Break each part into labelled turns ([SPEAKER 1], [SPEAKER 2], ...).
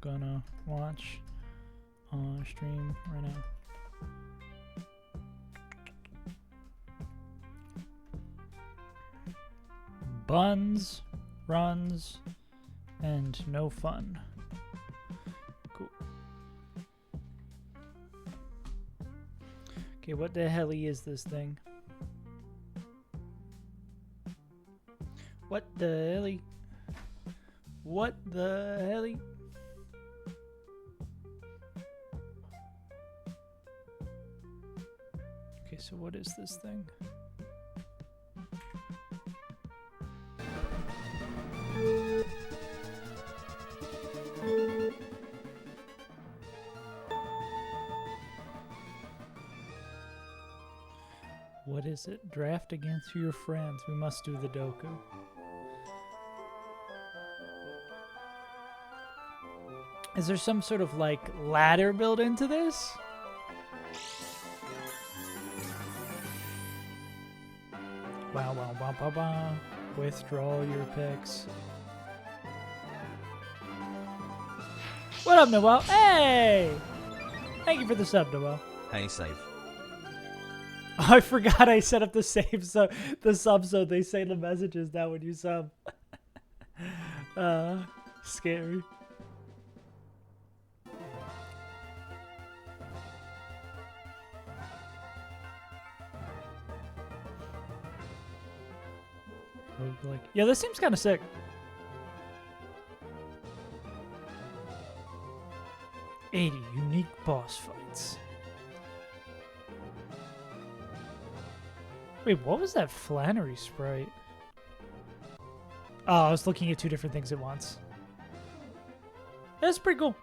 [SPEAKER 1] Gonna watch on stream right now. Buns, runs, and no fun. Cool. Okay, what the hell is this thing? What the hell? What the hell? Okay, so what is this thing? What is it? Draft against your friends. We must do the doku. Is there some sort of like ladder built into this? Wow, wow, wow, wow, wow. Withdraw your picks. What up, Noel? Hey! Thank you for the sub, Noel.
[SPEAKER 2] Hey, save.
[SPEAKER 1] I forgot I set up the save, so the sub, so they say the messages now when you sub. Scary. Like, yeah, this seems kind of sick. $80 unique boss fights. Wait, what was that Flannery sprite? Oh, I was looking at two different things at once. That's pretty cool.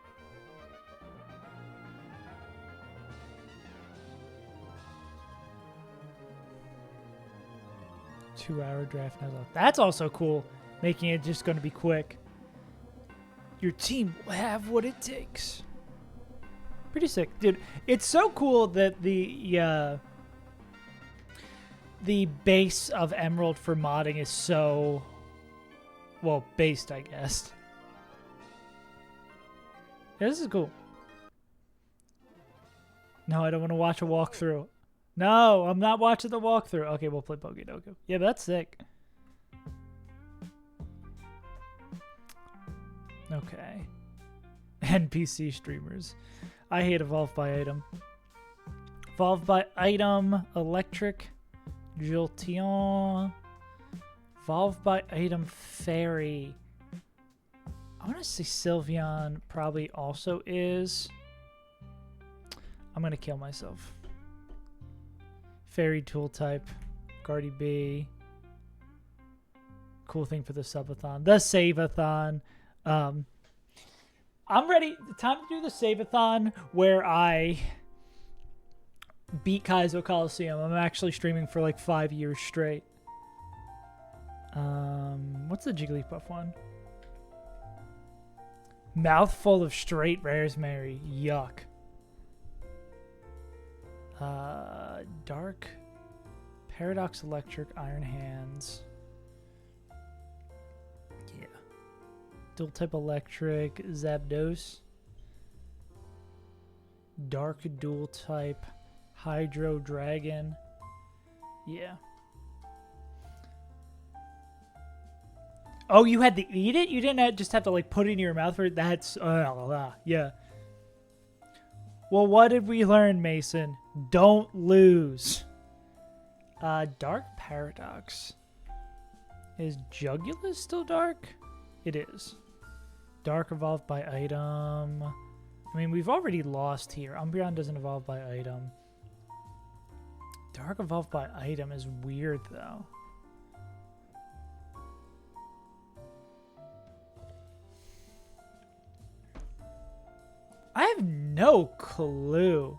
[SPEAKER 1] Two-hour draft now. That's also cool, making it just going to be quick. Your team will have what it takes. Pretty sick, dude. It's so cool that the base of Emerald for modding is so, well, based, I guess. Yeah, this is cool. No, I don't want to watch a walkthrough. No, I'm not watching the walkthrough. Okay, we'll play Pokedoku. Yeah, but that's sick. Okay. NPC streamers. I hate Evolve by Item. Evolve by Item, Electric, Jolteon. Evolve by Item, Fairy. I want to say Sylveon probably also is. I'm going to kill myself. Fairy tool type, Guardy B. Cool thing for the subathon. The save-a-thon. I'm ready. Time to do the save-a-thon where I beat Kaizo Coliseum. I'm actually streaming for like 5 years straight. What's the Jigglypuff one? Mouthful of straight rares, Mary. Yuck. Dark, Paradox Electric, Iron Hands. Yeah. Dual type Electric, Zapdos. Dark dual type, Hydro Dragon. Yeah. Oh, you had to eat it? You didn't just have to like put it in your mouth for it? That's yeah. Well, what did we learn, Mason? Don't lose. Dark Paradox. Is Jugulus still dark? It is. Dark evolved by item. I mean, we've already lost here. Umbreon doesn't evolve by item. Dark evolved by item is weird, though. I have no clue.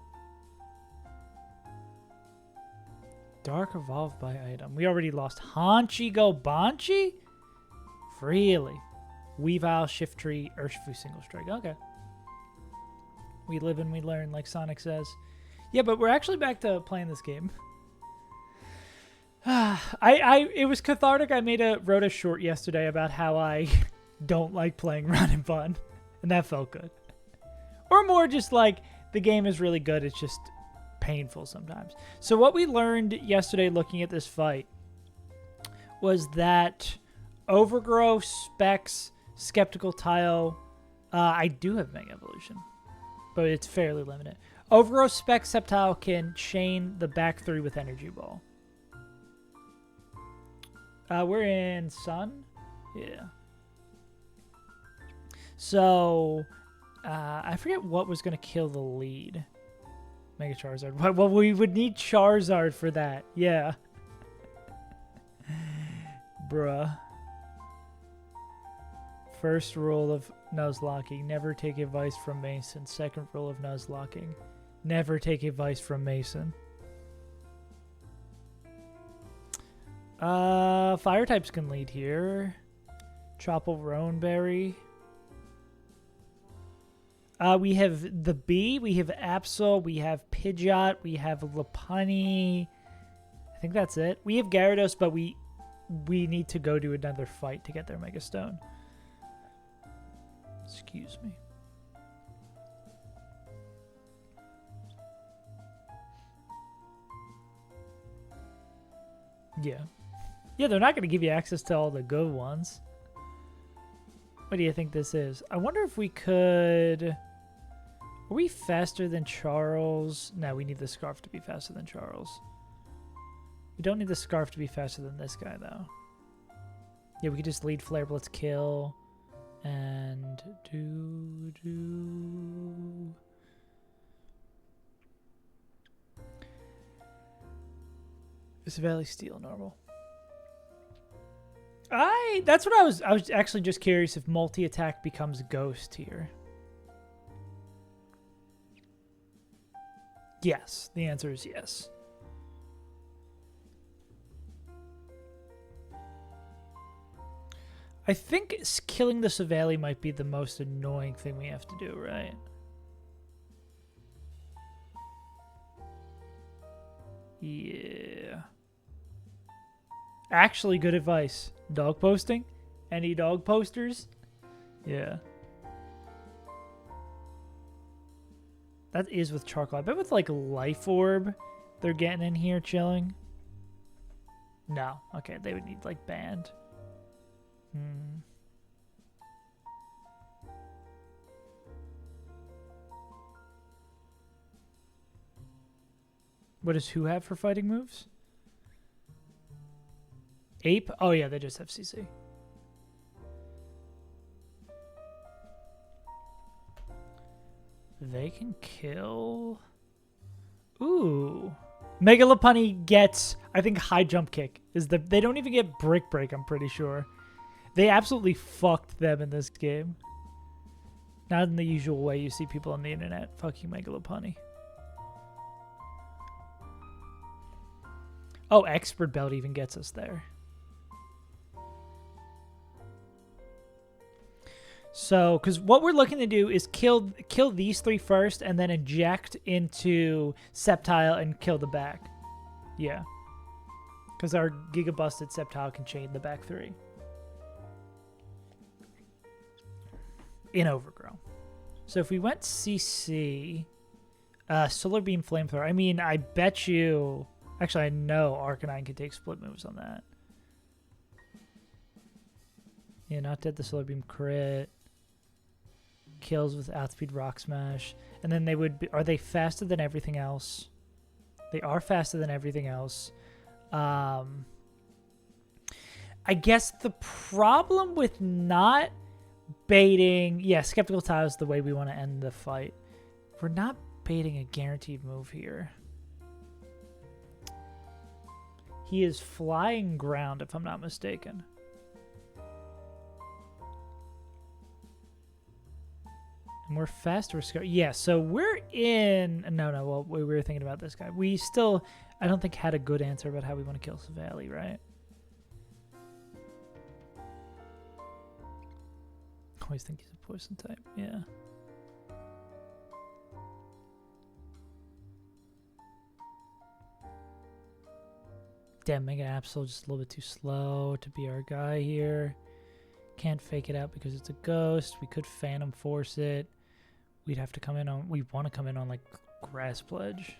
[SPEAKER 1] Dark evolved by item. We already lost Haunchi Go Banchi? Really? Weavile, Shiftry, Urshifu, Single Strike. Okay. We live and we learn, like Sonic says. Yeah, but we're actually back to playing this game. It was cathartic. I wrote a short yesterday about how I don't like playing Run and Bun. And that felt good. Or more just like the game is really good. It's just painful sometimes. So what we learned yesterday looking at this fight was that Overgrow, Specs, Skeptical Tile, I do have Mega Evolution, but it's fairly limited. Overgrow, Specs, Sceptile can chain the back three with Energy Ball. We're in Sun? Yeah. So, I forget what was going to kill the lead. Mega Charizard. Well, we would need Charizard for that. Yeah. Bruh. First rule of Nuzlocking. Never take advice from Mason. Second rule of Nuzlocking. Never take advice from Mason. Fire types can lead here. Tropical Roanberry. We have the Bee, we have Absol, we have Pidgeot, we have Lopunny. I think that's it. We have Gyarados, but we need to go to another fight to get their Mega Stone. Excuse me. Yeah. Yeah, they're not going to give you access to all the good ones. What do you think this is? I wonder if we could... Are we faster than Charles? No, we need the Scarf to be faster than Charles. We don't need the Scarf to be faster than this guy, though. Yeah, we could just lead Flare Blitz kill. And do... Is Valley Steel normal? That's what I was actually just curious if multi-attack becomes Ghost here. Yes, the answer is yes. I think killing the Savali might be the most annoying thing we have to do, right? Yeah. Actually, good advice. Dog posting? Any dog posters? Yeah. That is with Charcoal. I bet with like Life Orb, they're getting in here chilling. No. Okay, they would need like Band. What does who have for fighting moves? Ape? Oh yeah, they just have CC. They can kill... Ooh. Mega Lopunny gets, I think, High Jump Kick. They don't even get Brick Break, I'm pretty sure. They absolutely fucked them in this game. Not in the usual way you see people on the internet fucking Mega Lopunny. Oh, Expert Belt even gets us there. So, because what we're looking to do is kill these three first and then inject into Sceptile and kill the back. Yeah. Because our Giga Busted Sceptile can chain the back three. In Overgrow. So if we went CC, Solar Beam Flamethrower, I mean, I bet you... Actually, I know Arcanine can take split moves on that. Yeah, not dead the Solar Beam crit. Kills with Outspeed Rock Smash. And then they would be... Are they faster than everything else? They are faster than everything else. I guess the problem with not baiting... Yeah, Skeptical Tile is the way we want to end the fight. We're not baiting a guaranteed move here. He is Flying Ground, if I'm not mistaken. And we're faster. Yeah, so we're in... No, well, we were thinking about this guy. We still, I don't think, had a good answer about how we want to kill Savali, right? Always think he's a poison type, yeah. Damn, Mega Absol just a little bit too slow to be our guy here. Can't fake it out because it's a ghost. We could Phantom Force it. We'd have to come in on... We want to come in on, like, Grass Pledge.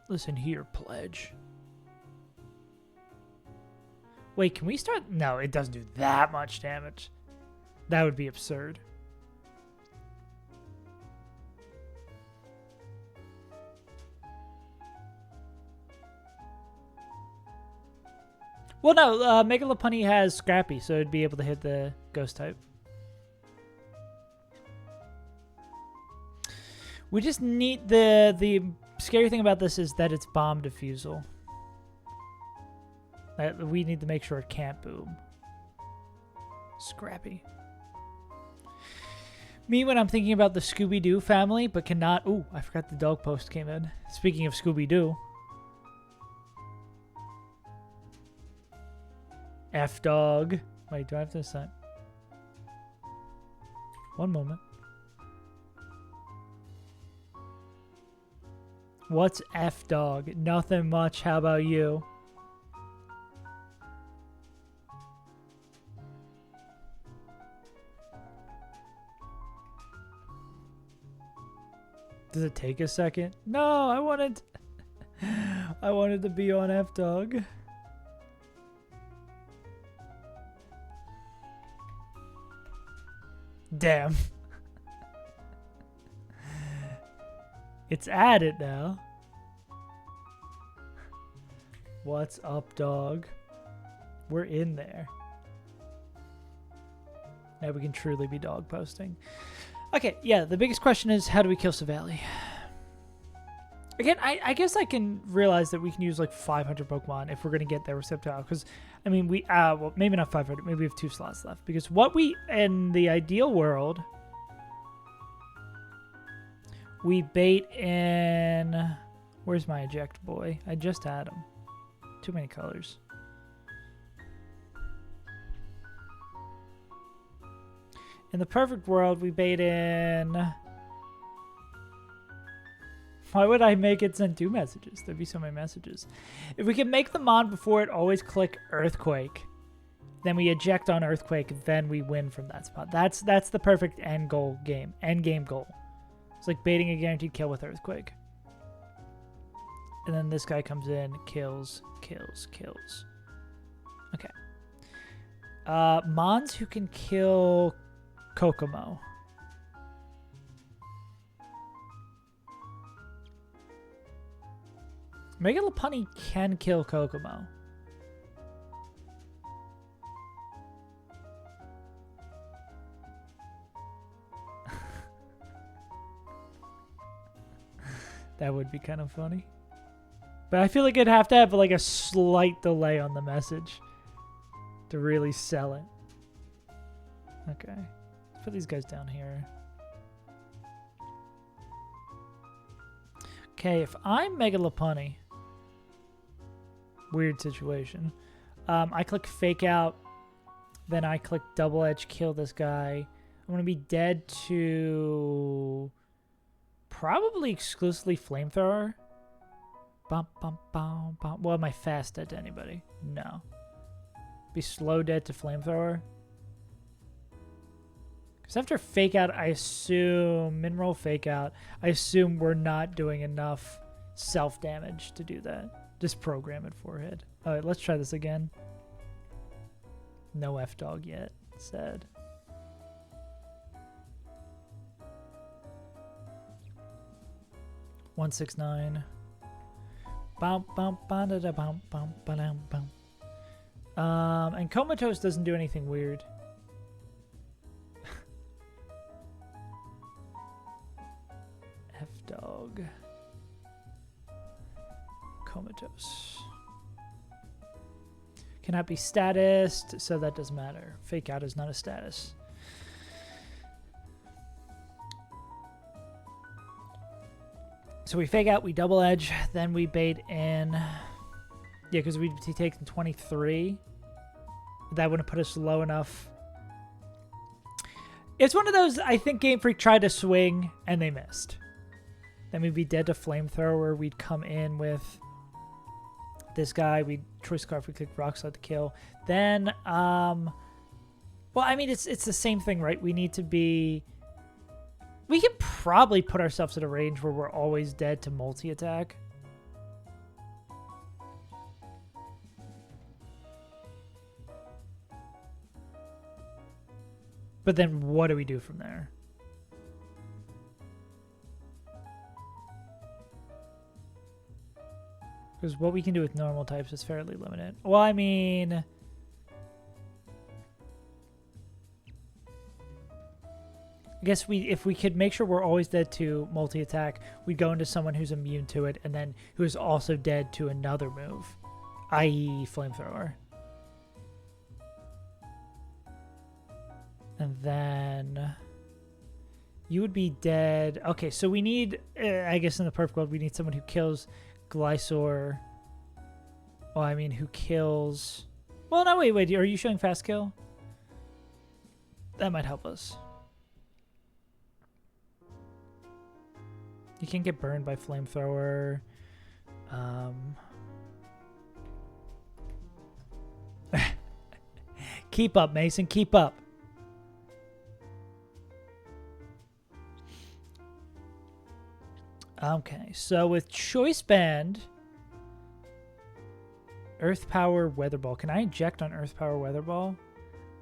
[SPEAKER 1] Listen here, Pledge. Wait, can we start... No, it doesn't do that much damage. That would be absurd. Well, no, Megalopunny has Scrappy, so it'd be able to hit the ghost type. We just need the scary thing about this is that it's bomb defusal. We need to make sure it can't boom. Scrappy. Me when I'm thinking about the Scooby-Doo family, but cannot... Ooh, I forgot the dog post came in. Speaking of Scooby-Doo. F-Dog. Wait, do I have to sign? One moment. What's F-Dog? Nothing much. How about you? Does it take a second? No, I wanted to be on F-Dog. Damn. It's added now. What's up, dog? We're in there. Now we can truly be dog posting. Okay, yeah, the biggest question is how do we kill Savali? Again, I guess I can realize that we can use like 500 Pokemon if we're going to get there Receptile. Because, I mean, well, maybe not 500. Maybe we have 2 slots left. Because what we, in the ideal world, we bait in... Where's my eject boy? I just had him. Too many colors. In the perfect world, we bait in... Why would I make it send 2 messages? There'd be so many messages. If we can make them on before it always click Earthquake, then we eject on Earthquake, then we win from that spot. That's the perfect end game goal. It's like baiting a guaranteed kill with Earthquake. And then this guy comes in, kills. Okay. Mons who can kill Kokomo. Megalopunny can kill Kokomo. That would be kind of funny. But I feel like it'd have to have like a slight delay on the message to really sell it. Okay. Let's put these guys down here. Okay, if I'm Megalopunny, weird situation. I click Fake Out, then I click Double Edge, kill this guy. I'm going to be dead to probably exclusively Flamethrower. Bum, bum, bum, bum. Well, am I fast dead to anybody? No. Be slow dead to Flamethrower. Because after Fake Out, I assume... Mineral Fake Out. I assume we're not doing enough self-damage to do that. Just program it forehead. Alright, let's try this again. No F-Dog yet. Sad. $169. And Comatose doesn't do anything weird. F-Dog. Comatose. Cannot be statused, so that doesn't matter. Fake Out is not a status. So we Fake Out, we Double Edge, then we bait in. Yeah, because we'd be taking 23. That wouldn't put us low enough. It's one of those, I think Game Freak tried to swing and they missed. Then we'd be dead to Flamethrower. We'd come in with this guy. We'd Choice Scarf, we click Rock Slide to kill. Then Well, I mean, it's the same thing, right? We need to be... We can probably put ourselves at a range where we're always dead to multi-attack. But then what do we do from there? Because what we can do with normal types is fairly limited. Well, I mean... I guess if we could make sure we're always dead to multi-attack, we'd go into someone who's immune to it and then who is also dead to another move, i.e. flamethrower. And then you would be dead. Okay, so we need, I guess in the perfect world, we need someone who kills Glysaur. Well, I mean, who kills... Well, no, wait. Are you showing fast kill? That might help us. You can't get burned by flamethrower. Keep up, Mason. Keep up. Okay, so with Choice Band, Earth Power Weather Ball. Can I inject on Earth Power Weather Ball?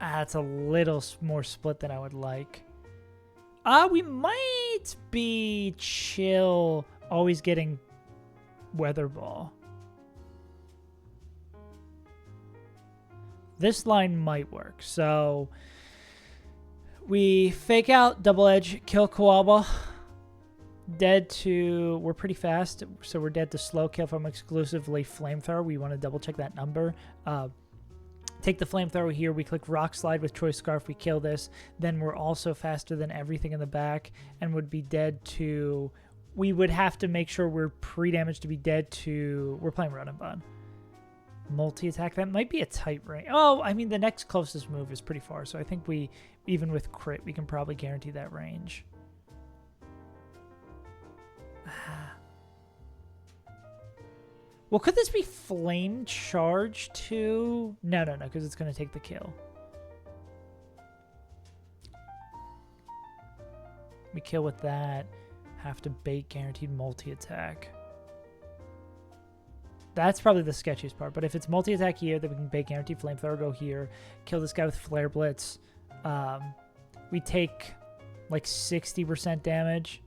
[SPEAKER 1] It's a little more split than I would like. We might be chill always getting Weather Ball. This line might work. So we fake out Double Edge, kill Koalba. Dead to... We're pretty fast, so we're dead to slow kill from exclusively flamethrower. We want to double check that number. Take the flamethrower here. We click Rock Slide with Choice Scarf. We kill this. Then we're also faster than everything in the back and would be dead to... We would have to make sure we're pre-damaged to be dead to... We're playing Run and Bun. Multi-attack. That might be a tight range. Oh, I mean, the next closest move is pretty far, so I think we, even with crit, we can probably guarantee that range. Well, could this be Flame Charge too? No, because it's going to take the kill. We kill with that. Have to bait guaranteed multi-attack. That's probably the sketchiest part. But if it's multi-attack here, then we can bait guaranteed flamethrower, go here. Kill this guy with Flare Blitz. We take like 60% damage.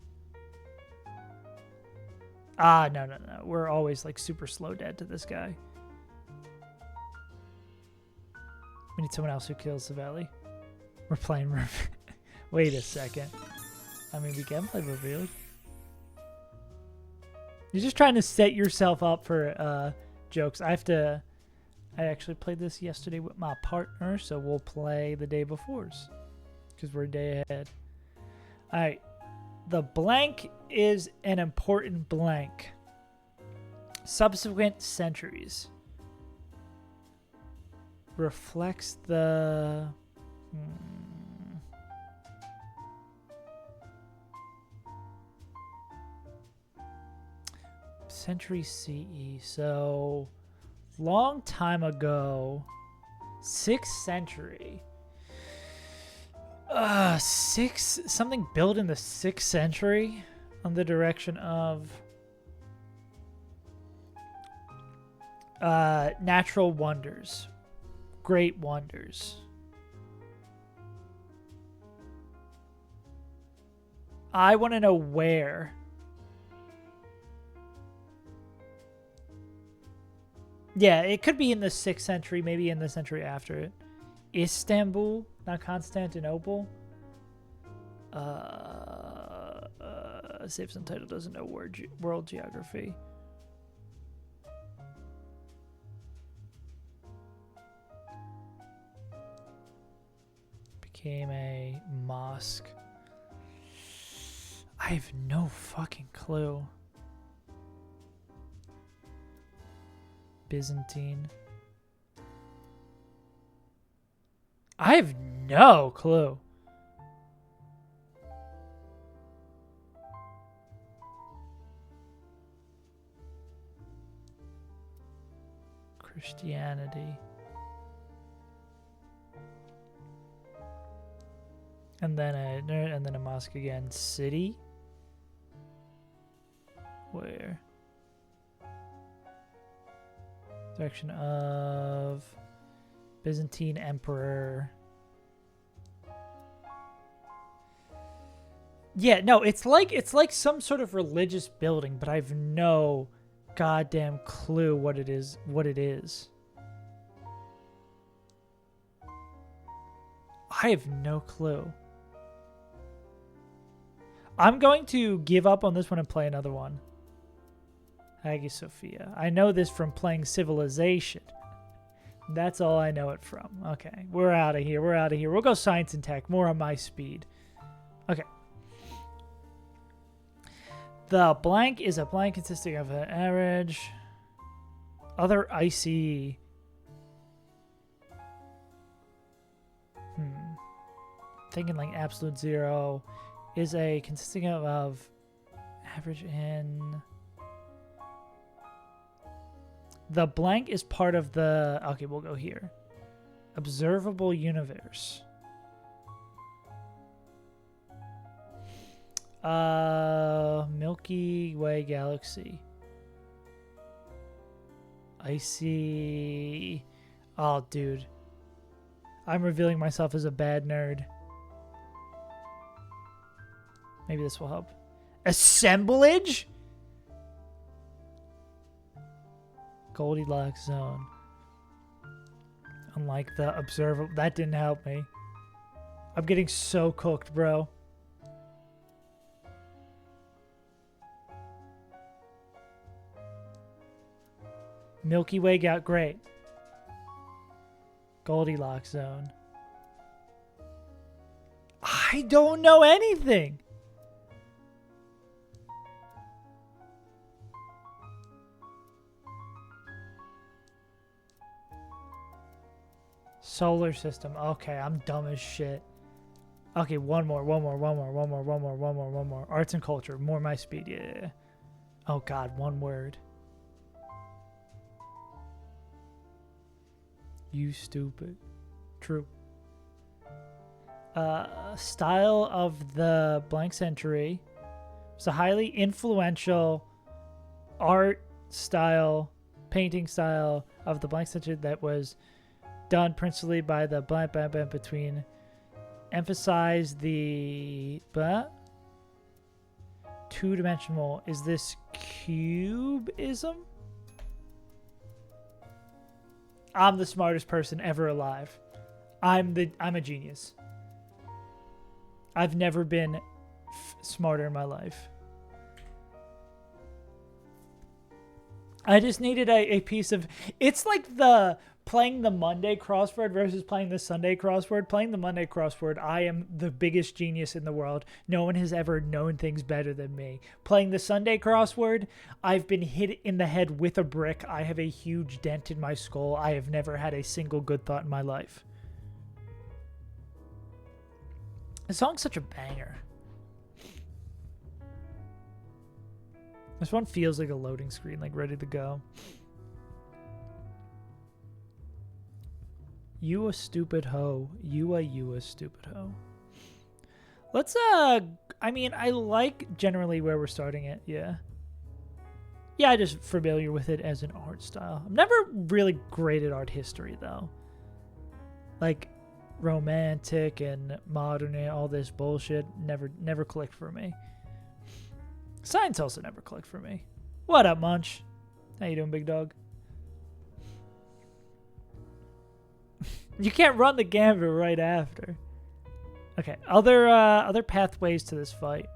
[SPEAKER 1] No. We're always like super slow dead to this guy. We need someone else who kills the Valley. We're playing Wait a second. I mean, we can play Revealed. You're just trying to set yourself up for jokes. I actually played this yesterday with my partner, so we'll play the day before's because we're a day ahead. All right. The blank is an important blank. Subsequent centuries. Reflects the... Century CE. So, long time ago, 6th century. Something built in the 6th century on the direction of natural wonders, great wonders. I want to know where. Yeah, it could be in the 6th century, maybe in the century after it. Istanbul, not Constantinople. Save some title doesn't know world geography. Became a mosque. I have no fucking clue. Byzantine. I have no clue. Christianity. And then a mosque again. City? Where? Direction of Byzantine Emperor. Yeah, no, it's like some sort of religious building, but I've no goddamn clue what it is. I have no clue. I'm going to give up on this one and play another one. Hagia Sophia. I know this from playing Civilization. That's all I know it from. Okay, we're out of here. We'll go science and tech. More on my speed. Okay. The blank is a blank consisting of an average. Other icy. Thinking like absolute zero is a consisting of average in. The blank is part of the. Okay, we'll go here. Observable universe. Milky Way galaxy. Icy. Oh, dude. I'm revealing myself as a bad nerd. Maybe this will help. Assemblage? Goldilocks zone. Unlike the observable. That didn't help me. I'm getting so cooked, bro. Milky Way got great. Goldilocks zone. I don't know anything. Solar system. Okay, I'm dumb as shit. Okay, one more. Arts and culture. More my speed. Yeah. Oh god, one word. You stupid. True. Style of the blank century. It's a highly influential art style, painting style of the blank century that was done principally by the blank between. Emphasize the two-dimensional. Is this cubism? I'm the smartest person ever alive. I'm a genius. I've never been smarter in my life. I just needed a piece of. It's like the playing the Monday crossword versus playing the Sunday crossword. Playing the Monday crossword, I am the biggest genius in the world. No one has ever known things better than me. Playing the Sunday crossword, I've been hit in the head with a brick. I have a huge dent in my skull. I have never had a single good thought in my life. The song's such a banger. This one feels like a loading screen, like ready to go. You a stupid hoe. You a stupid hoe. Let's, I mean, I like generally where we're starting it, yeah. Yeah, I'm just familiar with it as an art style. I'm never really great at art history, though. Like, romantic and modern and all this bullshit never clicked for me. Science also never clicked for me. What up, Munch? How you doing, big dog? You can't run the gambit right after. Okay, other pathways to this fight.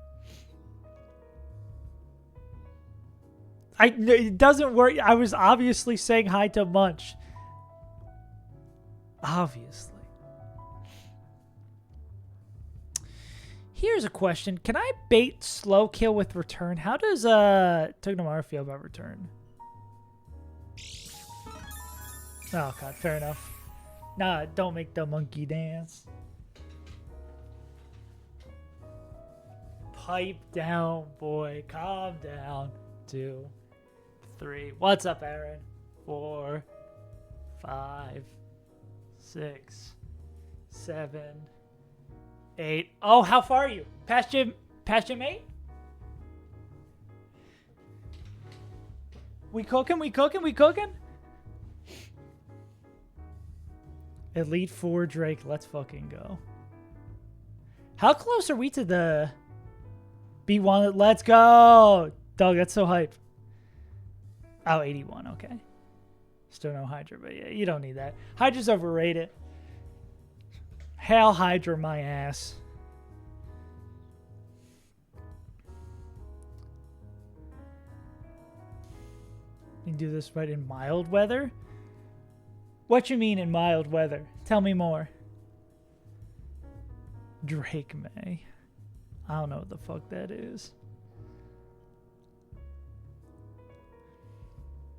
[SPEAKER 1] It doesn't work. I was obviously saying hi to Munch. Obviously. Here's a question. Can I bait slow kill with return? How does Tugnomar feel about return? Oh god, fair enough. Nah, don't make the monkey dance. Pipe down, boy. Calm down. 2, 3. What's up, Aaron? 4, 5, 6, 7, 8. Oh, how far are you? Past gym 8? We cooking? We cooking? We cooking? Elite 4 Drake. Let's fucking go. How close are we to the B1? Let's go. Dog, that's so hype. Oh, 81. Okay. Still no Hydra, but yeah, you don't need that. Hydra's overrated. Hail Hydra my ass. You can do this right in mild weather? What you mean in mild weather? Tell me more. Drake May. I don't know what the fuck that is.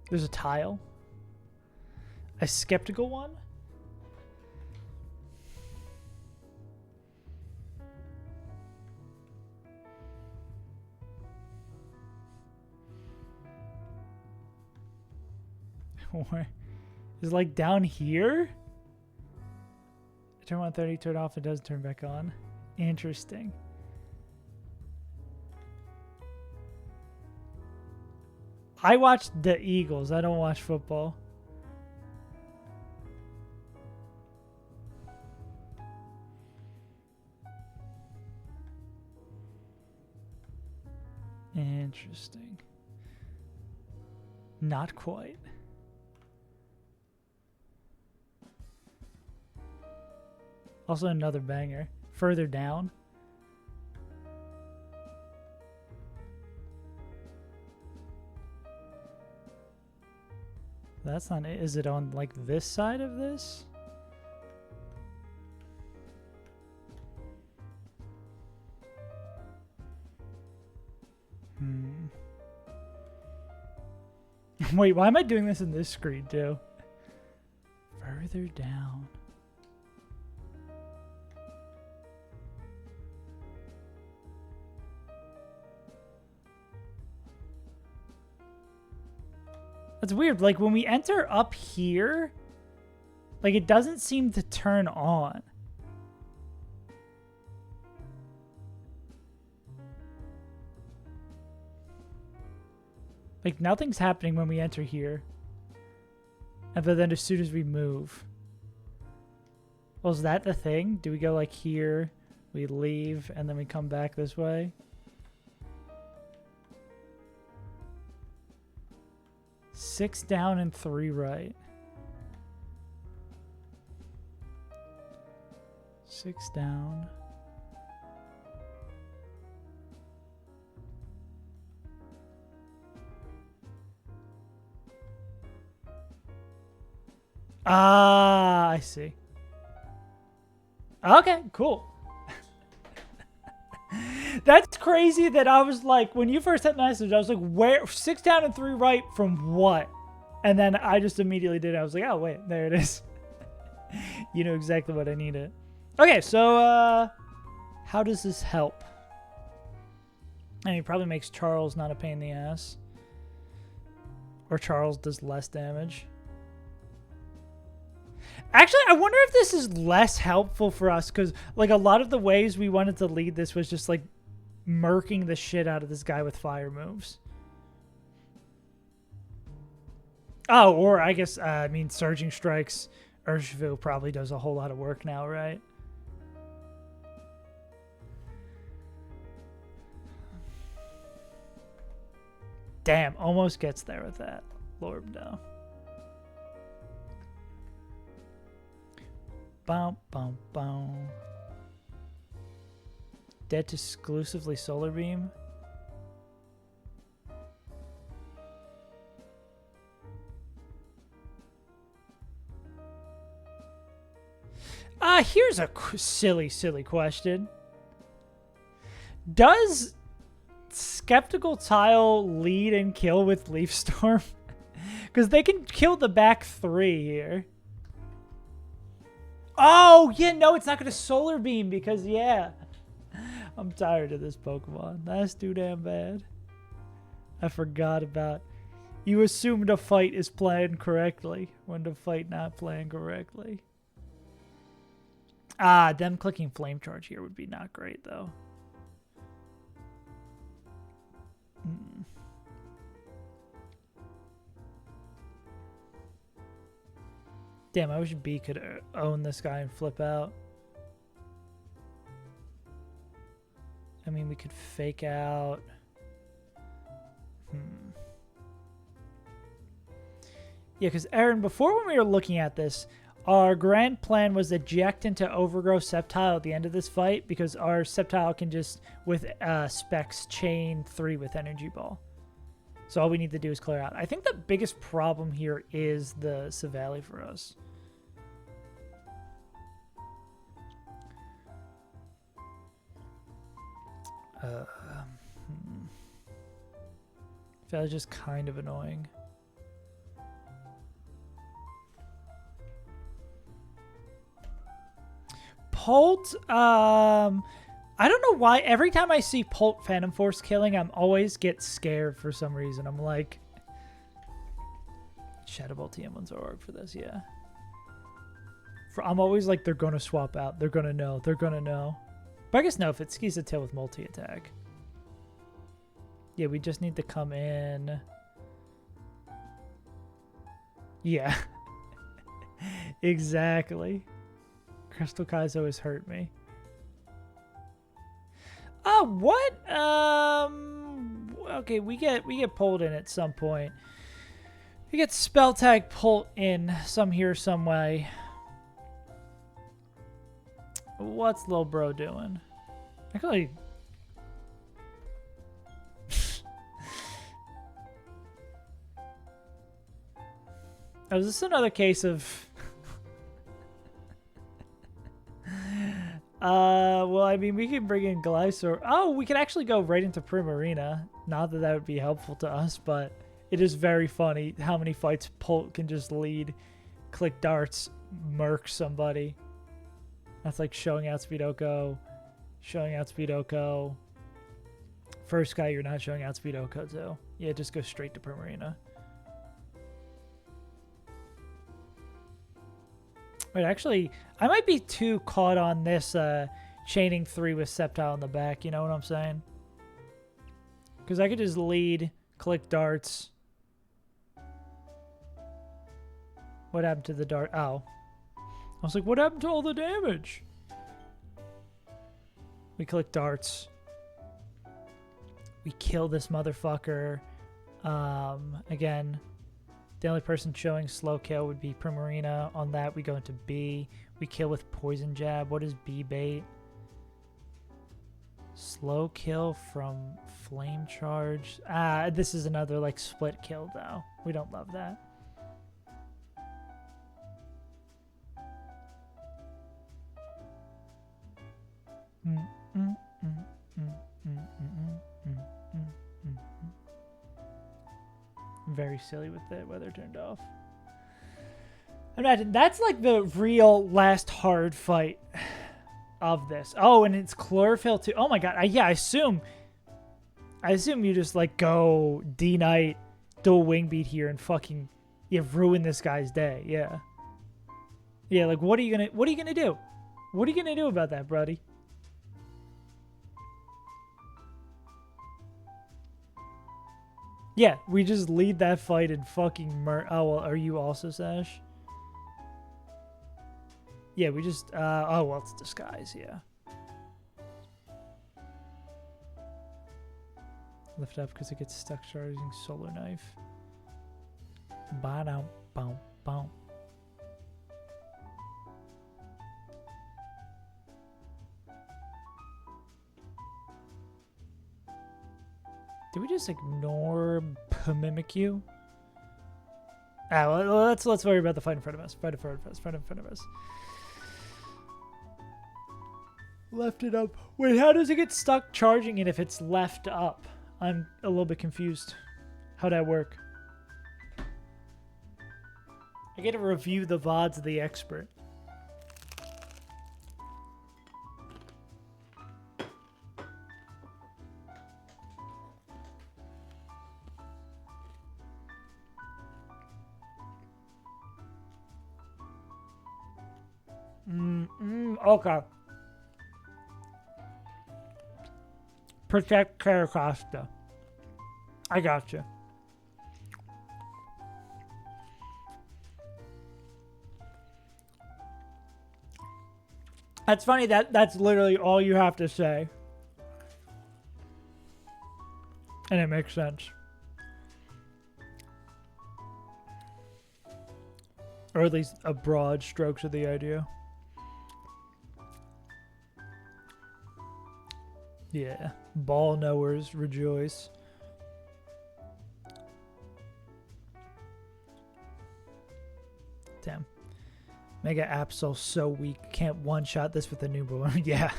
[SPEAKER 1] There's a tile. A skeptical one? Is it like down here? Turn 130, turn off, it doesn't turn back on. Interesting. I watch the Eagles. I don't watch football. Interesting. Not quite. Also another banger. Further down. That's not it. Is it on like this side of this? Wait, why am I doing this in this screen too? Further down. That's weird. Like when we enter up here, like it doesn't seem to turn on. Like nothing's happening when we enter here. And but then as soon as we move. Well, is that the thing? Do we go like here, we leave, and then we come back this way? Six down and 3 right. 6 down. Ah, I see. Okay, cool. That's crazy that I was like, when you first sent the message, I was like, where? 6 down and 3 right from what? And then I just immediately did it. I was like, oh, wait, there it is. You know exactly what I needed. Okay, so how does this help? And it probably makes Charles not a pain in the ass. Or Charles does less damage. Actually, I wonder if this is less helpful for us, because like a lot of the ways we wanted to lead this was just like murking the shit out of this guy with fire moves. Oh, or I guess, I mean, Surging Strikes, Urshifu probably does a whole lot of work now, right? Damn, almost gets there with that. Lord, no. Boom, boom, boom. Dead to exclusively Solar Beam. Here's a silly question. Does Skeptical Tile lead and kill with Leaf Storm? Because they can kill the back 3 here. Oh, yeah, no, it's not going to Solar Beam because, yeah. I'm tired of this Pokemon. That's too damn bad. I forgot about... You assume the fight is planned correctly when the fight not planned correctly. Them clicking flame charge here would be not great, though. Damn, I wish B could own this guy and flip out. I mean, we could fake out. Yeah, because Aaron, before when we were looking at this, our grand plan was eject into Overgrow Sceptile at the end of this fight because our Sceptile can just, with specs, chain 3 with Energy Ball. So all we need to do is clear out. I think the biggest problem here is the Savali for us. That was just kind of annoying. Polt, I don't know why. Every time I see Polt Phantom Force killing, I'm always get scared for some reason. I'm like, Shadow Ball TM1's for this, yeah. I'm always like, they're gonna swap out. They're gonna know. They're gonna know. But I guess no, if it skis a tail with multi-attack. Yeah, we just need to come in. Yeah. Exactly. Crystal Kaizo has hurt me. What? Okay, we get pulled in at some point. We get spell tag pulled in some way. What's little bro doing? Actually, oh, is this another case of? Well, I mean, we can bring in Glysaur. Oh, we could actually go right into Primarina. Not that that would be helpful to us, but it is very funny how many fights Polt can just lead, click darts, murk somebody. That's like showing out Speedoko, showing out Speedoko. First guy you're not showing out Speedoko to. Yeah, just go straight to Primarina. Wait, actually, I might be too caught on this chaining 3 with Sceptile in the back, you know what I'm saying? Because I could just lead, click darts. What happened to the dart? Oh. I was like, what happened to all the damage? We click darts. We kill this motherfucker. Again, the only person showing slow kill would be Primarina. On that, we go into B. We kill with Poison Jab. What is B bait? Slow kill from Flame Charge. This is another like split kill though. We don't love that. Very silly with the weather turned off. Imagine that's like the real last hard fight of this. Oh, and it's chlorophyll too. Oh my god. Yeah, I assume you just like go D Knight, dual wing beat here and fucking ruin this guy's day. Yeah. Yeah, like what are you gonna do? What are you gonna do about that, buddy? Yeah, we just lead that fight and fucking oh, well, are you also Sash? Yeah, we just, oh, well, it's Disguise, yeah. Lift up because it gets stuck charging Solar Knife. Ba-dum, bum, bum. Did we just ignore Mimikyu? Well, let's worry about the fight in front of us. Fight in front of us. Left it up. Wait, how does it get stuck charging it if it's left up? I'm a little bit confused. How'd that work? I get to review the VODs of the expert. Okay. Protect Caracosta. I got you. That's funny. That's literally all you have to say. And it makes sense. Or at least a broad strokes of the idea. Yeah. Ball knowers rejoice. Damn. Mega Absol so weak. Can't one-shot this with a new balloon. Yeah.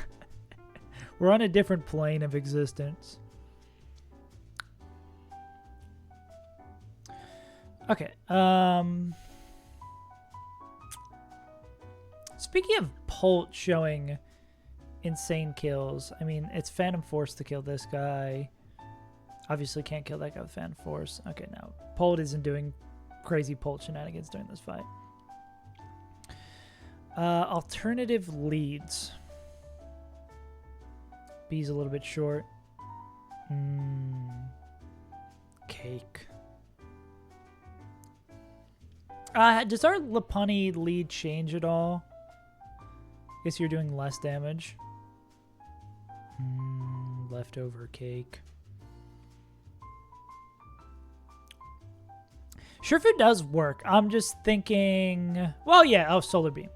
[SPEAKER 1] We're on a different plane of existence. Okay. Speaking of Polt showing insane kills, I mean, it's Phantom Force to kill this guy. Obviously can't kill that guy with Phantom Force. Okay, now Polt isn't doing crazy Polt shenanigans during this fight. Alternative leads. B's a little bit short. Cake. Does our Lopunny lead change at all? Guess you're doing less damage. Leftover cake. Sure, if it does work. I'm just thinking... Well, yeah. Oh, Solar Beam.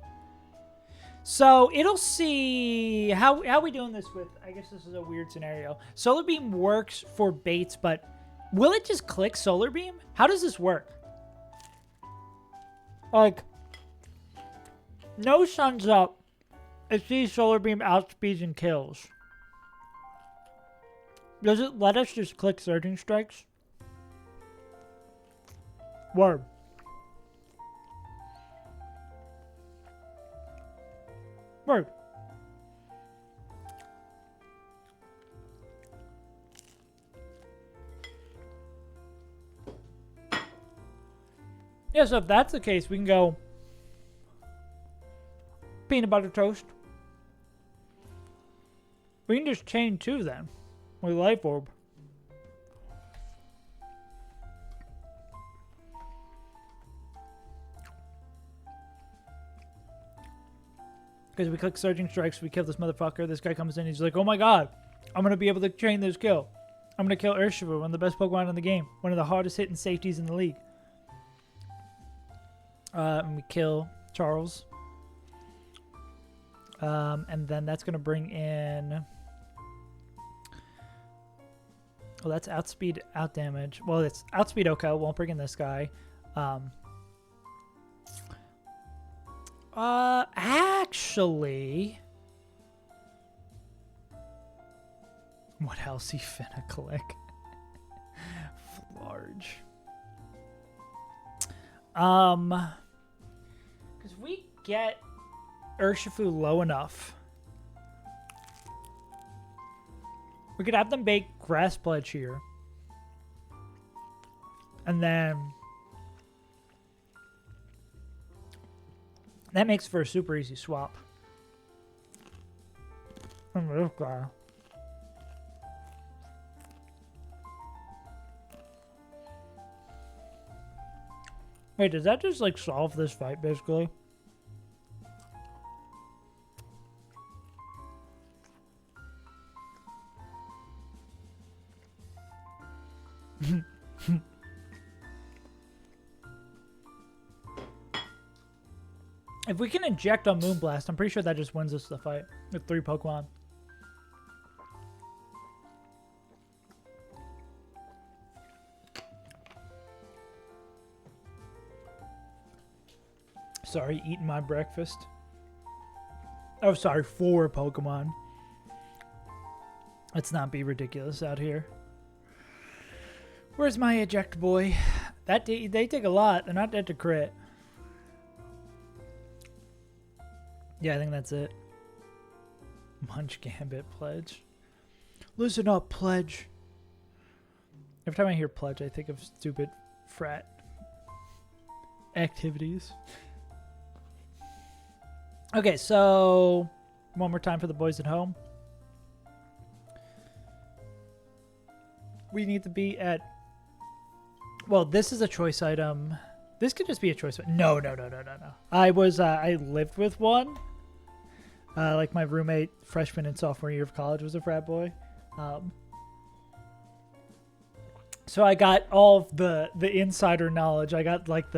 [SPEAKER 1] So, it'll see... How we doing this with... I guess this is a weird scenario. Solar Beam works for baits, but... Will it just click Solar Beam? How does this work? Like... No sun's up. It sees Solar Beam outspeeds and kills. Does it let us just click Surging Strikes? Word. Word. Yeah, so if that's the case, we can go peanut butter toast. We can just chain 2 then with Life Orb. Because we click Surging Strikes, we kill this motherfucker. This guy comes in, he's like, oh my god, I'm going to be able to chain this kill. I'm going to kill Urshifu, one of the best Pokemon in the game. One of the hardest hitting safeties in the league. And we kill Charles. And then that's going to bring in... Well, that's outspeed, out damage. Well, it's outspeed Oko. Won't bring in this guy. Actually... What else he finna click? Large. Because we get Urshifu low enough. We could have them bake Grass Pledge here. And then... That makes for a super easy swap. And this guy. Wait, does that just like solve this fight basically? If we can inject on Moonblast, I'm pretty sure that just wins us the fight with 3 Pokemon. Sorry, eating my breakfast. Oh, sorry, 4 Pokemon. Let's not be ridiculous out here. Where's my eject boy? They take a lot. They're not dead to crit. Yeah, I think that's it. Munch Gambit Pledge. Listen up, Pledge. Every time I hear Pledge, I think of stupid frat activities. Okay, so one more time for the boys at home. We need to be at... Well, this is a choice item. This could just be a choice. No. I lived with one. Like my roommate, freshman and sophomore year of college, was a frat boy. So I got all of the insider knowledge. I got like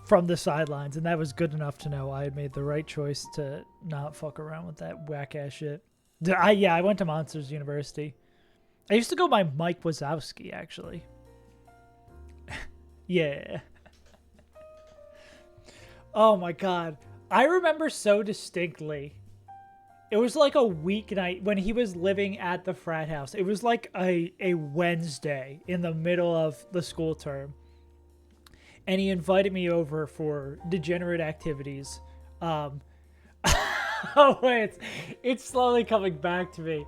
[SPEAKER 1] from the sidelines, and that was good enough to know I had made the right choice to not fuck around with that whack ass shit. I went to Monsters University. I used to go by Mike Wazowski, actually. Yeah. Oh my god. I remember so distinctly. It was like a weeknight when he was living at the frat house. It was like a Wednesday in the middle of the school term. And he invited me over for degenerate activities. Oh, wait. It's slowly coming back to me.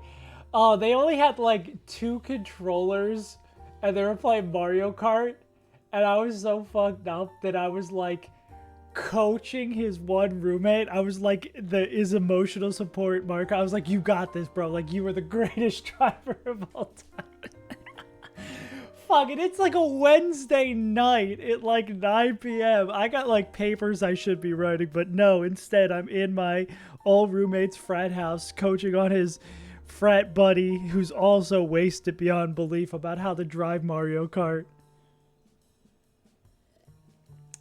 [SPEAKER 1] Oh, they only had like 2 controllers and they were playing Mario Kart. And I was so fucked up that I was like coaching his one roommate. I was like his emotional support mark. I was like, you got this, bro. Like, you were the greatest driver of all time. Fuck it, it's like a Wednesday night at like 9 p.m. I got like papers I should be writing, but no, instead I'm in my old roommate's frat house coaching on his frat buddy who's also wasted beyond belief about how to drive Mario Kart.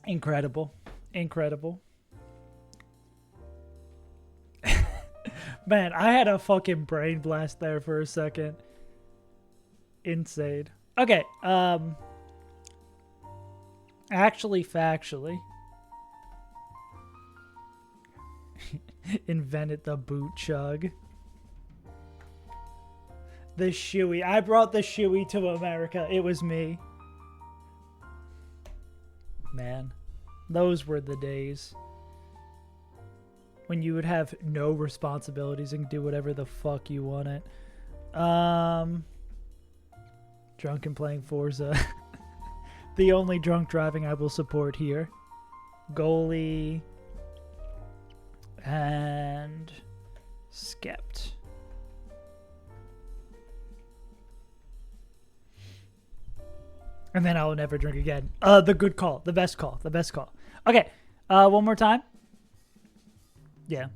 [SPEAKER 1] Incredible. Man, I had a fucking brain blast there for a second. Insane. Okay, factually. Invented the boot chug. The shoey. I brought the shoey to America. It was me. Man, those were the days when you would have no responsibilities and do whatever the fuck you wanted. Drunk and playing Forza. The only drunk driving I will support here. Goalie. And Skept. And then I will never drink again. The good call. The best call. Okay. One more time. Yeah.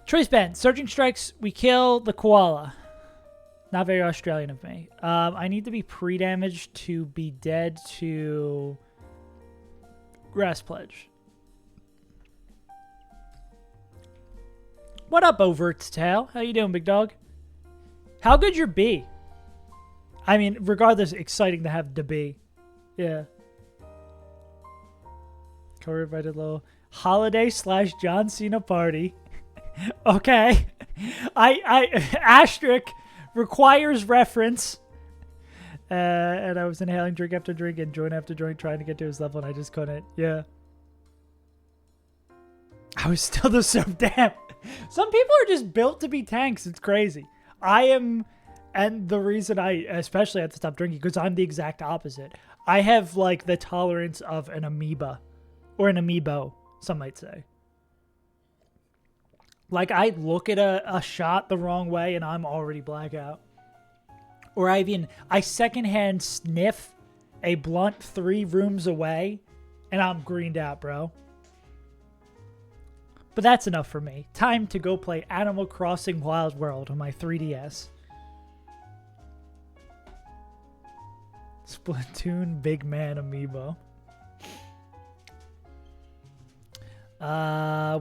[SPEAKER 1] Choice band. Surging strikes. We kill the koala. Not very Australian of me. I need to be pre-damaged to be dead to Grass Pledge. What up, Overt's Tail? How you doing, big dog? How good's your bee? I mean, regardless, exciting to have the bee. Yeah. Co-invited little holiday / John Cena party. Okay. Asterisk requires reference. And I was inhaling drink after drink and joint after joint trying to get to his level and I just couldn't. Yeah. I was still the sub. Damn. Some people are just built to be tanks. It's crazy. I am, and the reason I especially had to stop drinking because I'm the exact opposite. I have like the tolerance of an amoeba or an amiibo, some might say. Like I look at a shot the wrong way and I'm already blackout. Or I secondhand sniff a blunt 3 rooms away and I'm greened out, bro. But that's enough for me. Time to go play Animal Crossing Wild World on my 3DS. Splatoon Big Man Amiibo.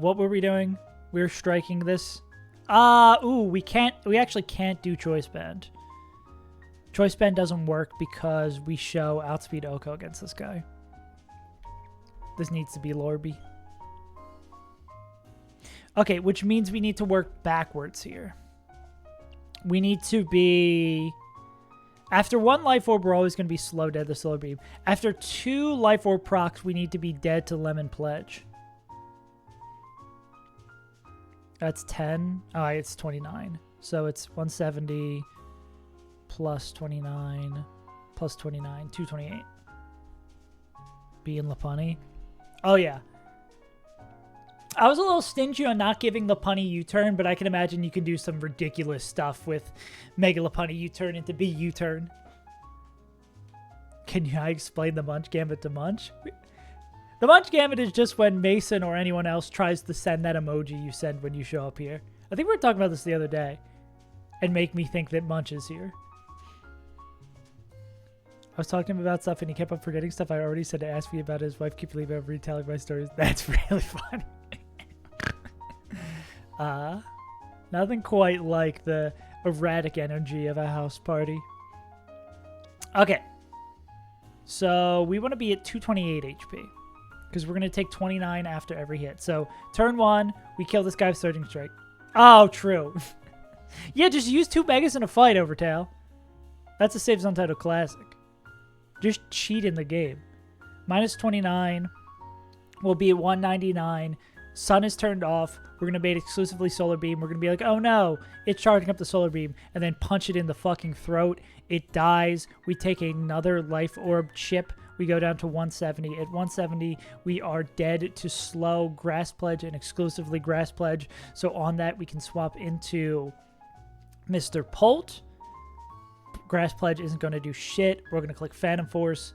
[SPEAKER 1] What were we doing? We were striking this. We actually can't do Choice Band. Choice Band doesn't work because we show Outspeed Oko against this guy. This needs to be Lorby. Okay, which means we need to work backwards here. We need to be... After 1 life orb, we're always going to be slow dead to Solar Beam. After 2 life orb procs, we need to be dead to Lemon Pledge. That's 10. Oh, it's 29. So it's 170 plus 29 plus 29, 228. being Lopunny. Oh, yeah. I was a little stingy on not giving Lopunny U-turn, but I can imagine you can do some ridiculous stuff with Mega Lopunny U-turn into B U-turn. Can I explain the Munch Gambit to Munch? The Munch Gambit is just when Mason or anyone else tries to send that emoji you send when you show up here. I think we were talking about this the other day. And make me think that Munch is here. I was talking to him about stuff and he kept on forgetting stuff I already said to ask me about his wife. Keep leaving over retelling my stories. That's really funny. Nothing quite like the erratic energy of a house party. Okay. So we want to be at 228 HP. Because we're going to take 29 after every hit. So turn 1, we kill this guy with Surging Strike. Oh, true. Yeah, just use 2 Megas in a fight, Overtail. That's a Save Untitled Classic. Just cheat in the game. Minus 29. We'll be at 199. Sun is turned off. We're going to bait exclusively Solar Beam. We're going to be like, oh no, it's charging up the Solar Beam. And then punch it in the fucking throat. It dies. We take another Life Orb chip. We go down to 170. At 170, we are dead to slow Grass Pledge and exclusively Grass Pledge. So on that, we can swap into Mr. Polt. Grass Pledge isn't going to do shit. We're going to click Phantom Force.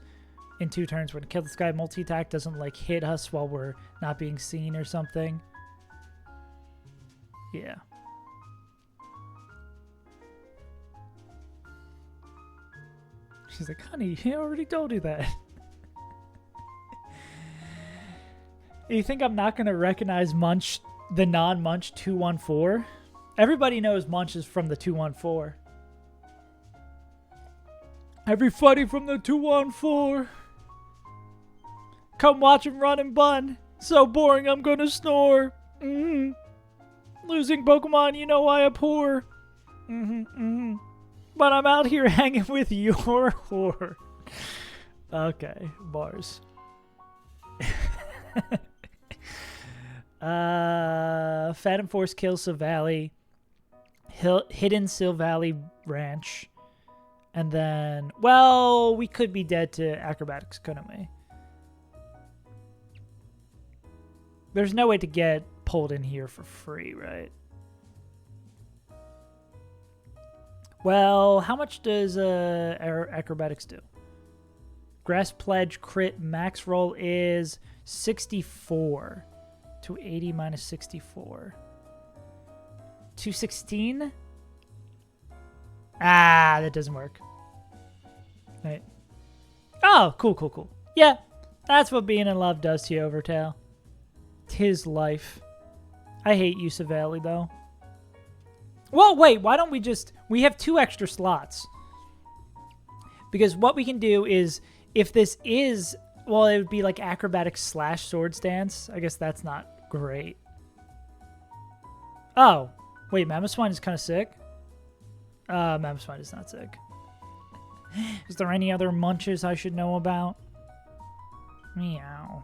[SPEAKER 1] In 2 turns, we're going to kill this guy. Multi-attack doesn't, like, hit us while we're not being seen or something. Yeah. She's like, honey, you already told you that. You think I'm not going to recognize Munch, the non-Munch 214? Everybody knows Munch is from the 214. Everybody from the 214. Come watch him run and bun. So boring, I'm gonna snore. Losing Pokemon, you know I abhor. But I'm out here hanging with your whore. Okay, bars. Phantom Force kills Silvally. Hidden Silvally Ranch. And then, well, we could be dead to Acrobatics, couldn't we? There's no way to get pulled in here for free, right? Well, how much does Acrobatics do? Grass Pledge crit max roll is 64. 280 minus 64. 216? Ah, that doesn't work. Right. Oh, cool. Yeah, that's what being in love does to you, Overtail. 'Tis life. I hate you, Silvally, though. Well, wait, why don't we just... We have 2 extra slots. Because what we can do is, if this is... Well, it would be like Acrobatics / Swords Dance. I guess that's not great. Oh, wait, Mamoswine is kind of sick? Mamoswine is not sick. Is there any other munches I should know about? Meow.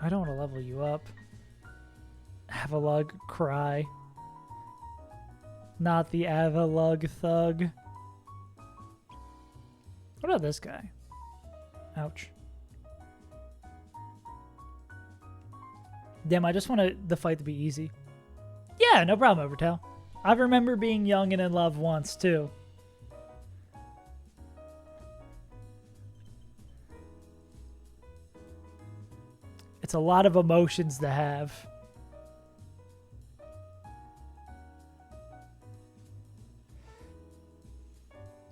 [SPEAKER 1] I don't want to level you up. Avalug, cry. Not the Avalug thug. What about this guy? Ouch. Damn, I just want the fight to be easy. Yeah, no problem, Overtail. I remember being young and in love once, too. It's a lot of emotions to have.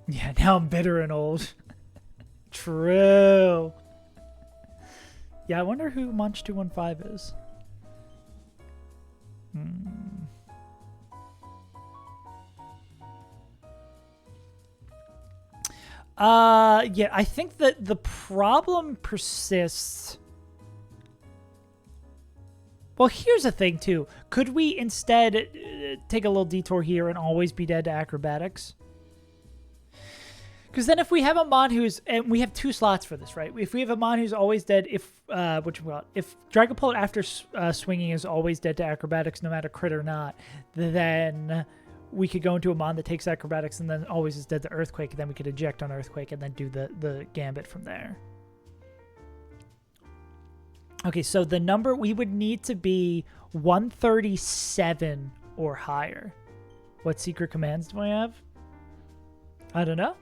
[SPEAKER 1] Yeah, now I'm bitter and old. True. Yeah, I wonder who Munch 215 is. Yeah, I think that the problem persists. Well, here's the thing, too. Could we instead take a little detour here and always be dead to Acrobatics? Because then if we have a Mon who's... And we have 2 slots for this, right? If we have a Mon who's always dead, if Dragapult after swinging is always dead to Acrobatics, no matter crit or not, then we could go into a mon that takes acrobatics and then always is dead to earthquake, and then we could eject on earthquake and then do the gambit from there. Okay, so the number we would need to be 137 or higher. What secret commands do I have? I don't know.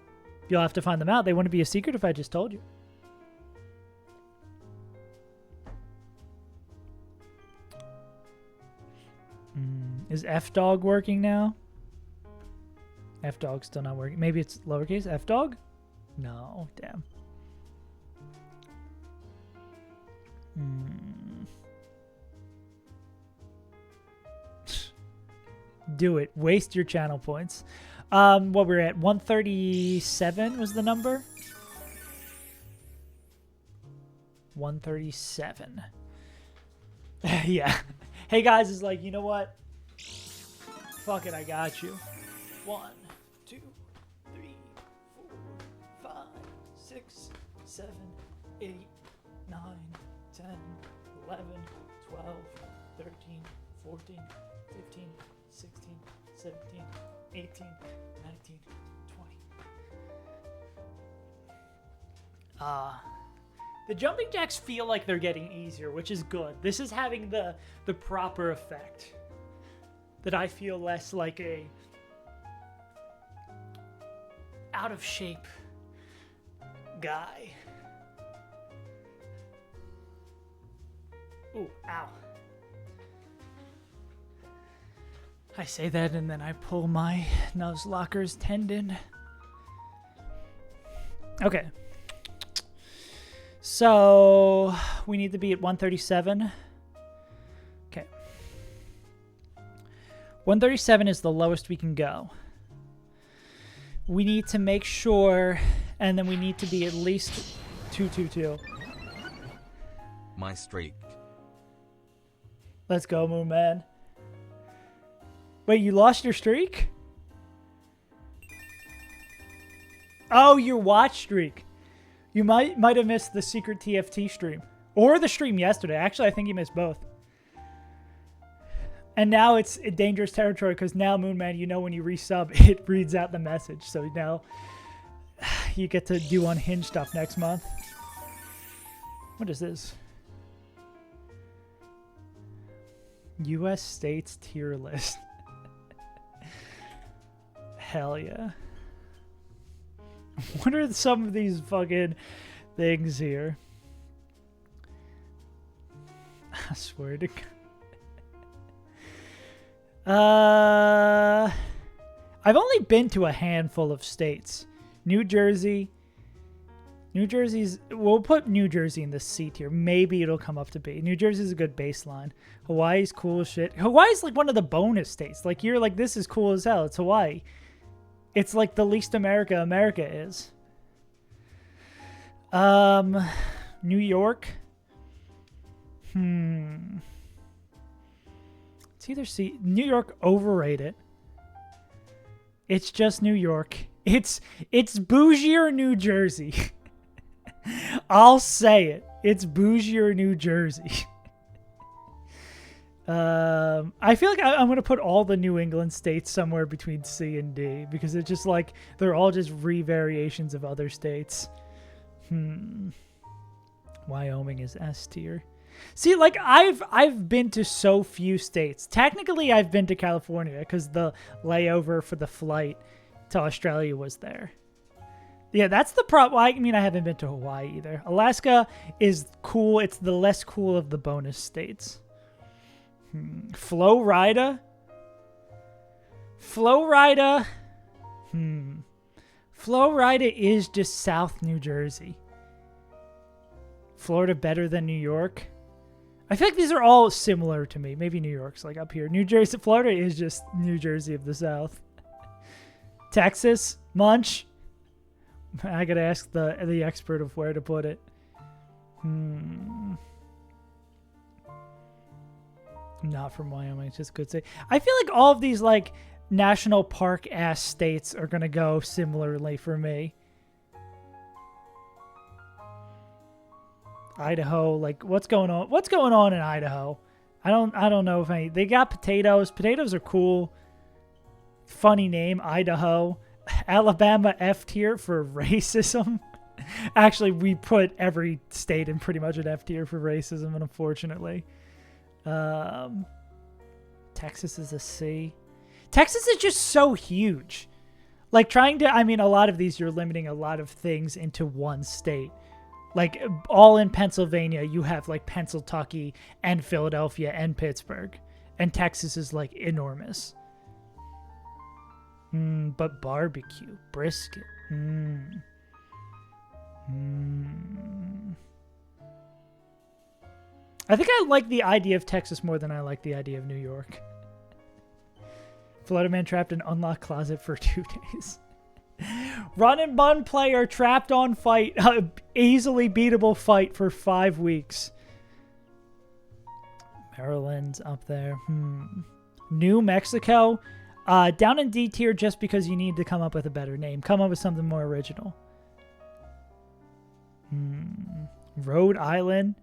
[SPEAKER 1] You'll have to find them out. They wouldn't be a secret if I just told you. Is F-Dog working now? F-Dog's still not working. Maybe it's lowercase F-Dog? No, damn. Do it. Waste your channel points. What we're at? 137 was the number? 137. Yeah. Hey guys, it's like, you know what? Fuck it, I got you. 1, 2, 3, 4, 5, 6, 7, 8, 9, 10, 11, 12, 13, 14, 15, 16, 17, 18, 19, 20. The jumping jacks feel like they're getting easier, which is good. This is having the proper effect. That I feel less like a out of shape guy. Ooh, ow. I say that and then I pull my Nuzlocke's tendon. Okay. So we need to be at 137. Okay. 137 is the lowest we can go. We need to make sure, and then we need to be at least 222.
[SPEAKER 2] My streak.
[SPEAKER 1] Let's go, Moon Man. Wait, you lost your streak? Oh, your watch streak. You might have missed the secret TFT stream. Or the stream yesterday. Actually, I think you missed both. And now it's dangerous territory because now, Moon Man, you know when you resub, it reads out the message. So now you get to do unhinged stuff next month. What is this? U.S. states tier list. Hell yeah. What are some of these fucking things here? I swear to God. I've only been to a handful of states. New Jersey. New Jersey's... We'll put New Jersey in the C tier. Maybe it'll come up to B. New Jersey's a good baseline. Hawaii's cool as shit. Hawaii's like one of the bonus states. Like, you're like, this is cool as hell. It's Hawaii. It's like the least America is. New York. It's either C. New York, overrated. It's just New York. It's bougier New Jersey. I'll say it. It's bougier New Jersey. I feel like I'm going to put all the New England states somewhere between C and D because it's just like they're all just re-variations of other states. Wyoming is S tier. See, like I've been to so few states. Technically, I've been to California because the layover for the flight to Australia was there. Yeah, that's the problem. I mean, I haven't been to Hawaii either. Alaska is cool. It's the less cool of the bonus states. Florida. Florida is just South New Jersey. Florida better than New York. I feel like these are all similar to me. Maybe New York's like up here. New Jersey, Florida is just New Jersey of the South. Texas, Munch. I gotta ask the expert of where to put it. Not from Wyoming, it's just good state. I feel like all of these like national park ass states are gonna go similarly for me. Idaho, like what's going on? What's going on in Idaho? I don't know if any. They got potatoes. Potatoes are cool. Funny name, Idaho. Alabama F tier for racism. Actually, we put every state in pretty much an F tier for racism, unfortunately. Texas is a C. Texas is just so huge. Like trying to, I mean, a lot of these, you're limiting a lot of things into one state. Like all in Pennsylvania, you have like Pennsylvania and Philadelphia and Pittsburgh. And Texas is like enormous. But barbecue, brisket. I think I like the idea of Texas more than I like the idea of New York. Florida man trapped in unlocked closet for 2 days. Run and bun player trapped on fight. Easily beatable fight for 5 weeks. Maryland's up there. New Mexico. Down in D tier just because you need to come up with a better name. Come up with something more original. Rhode Island.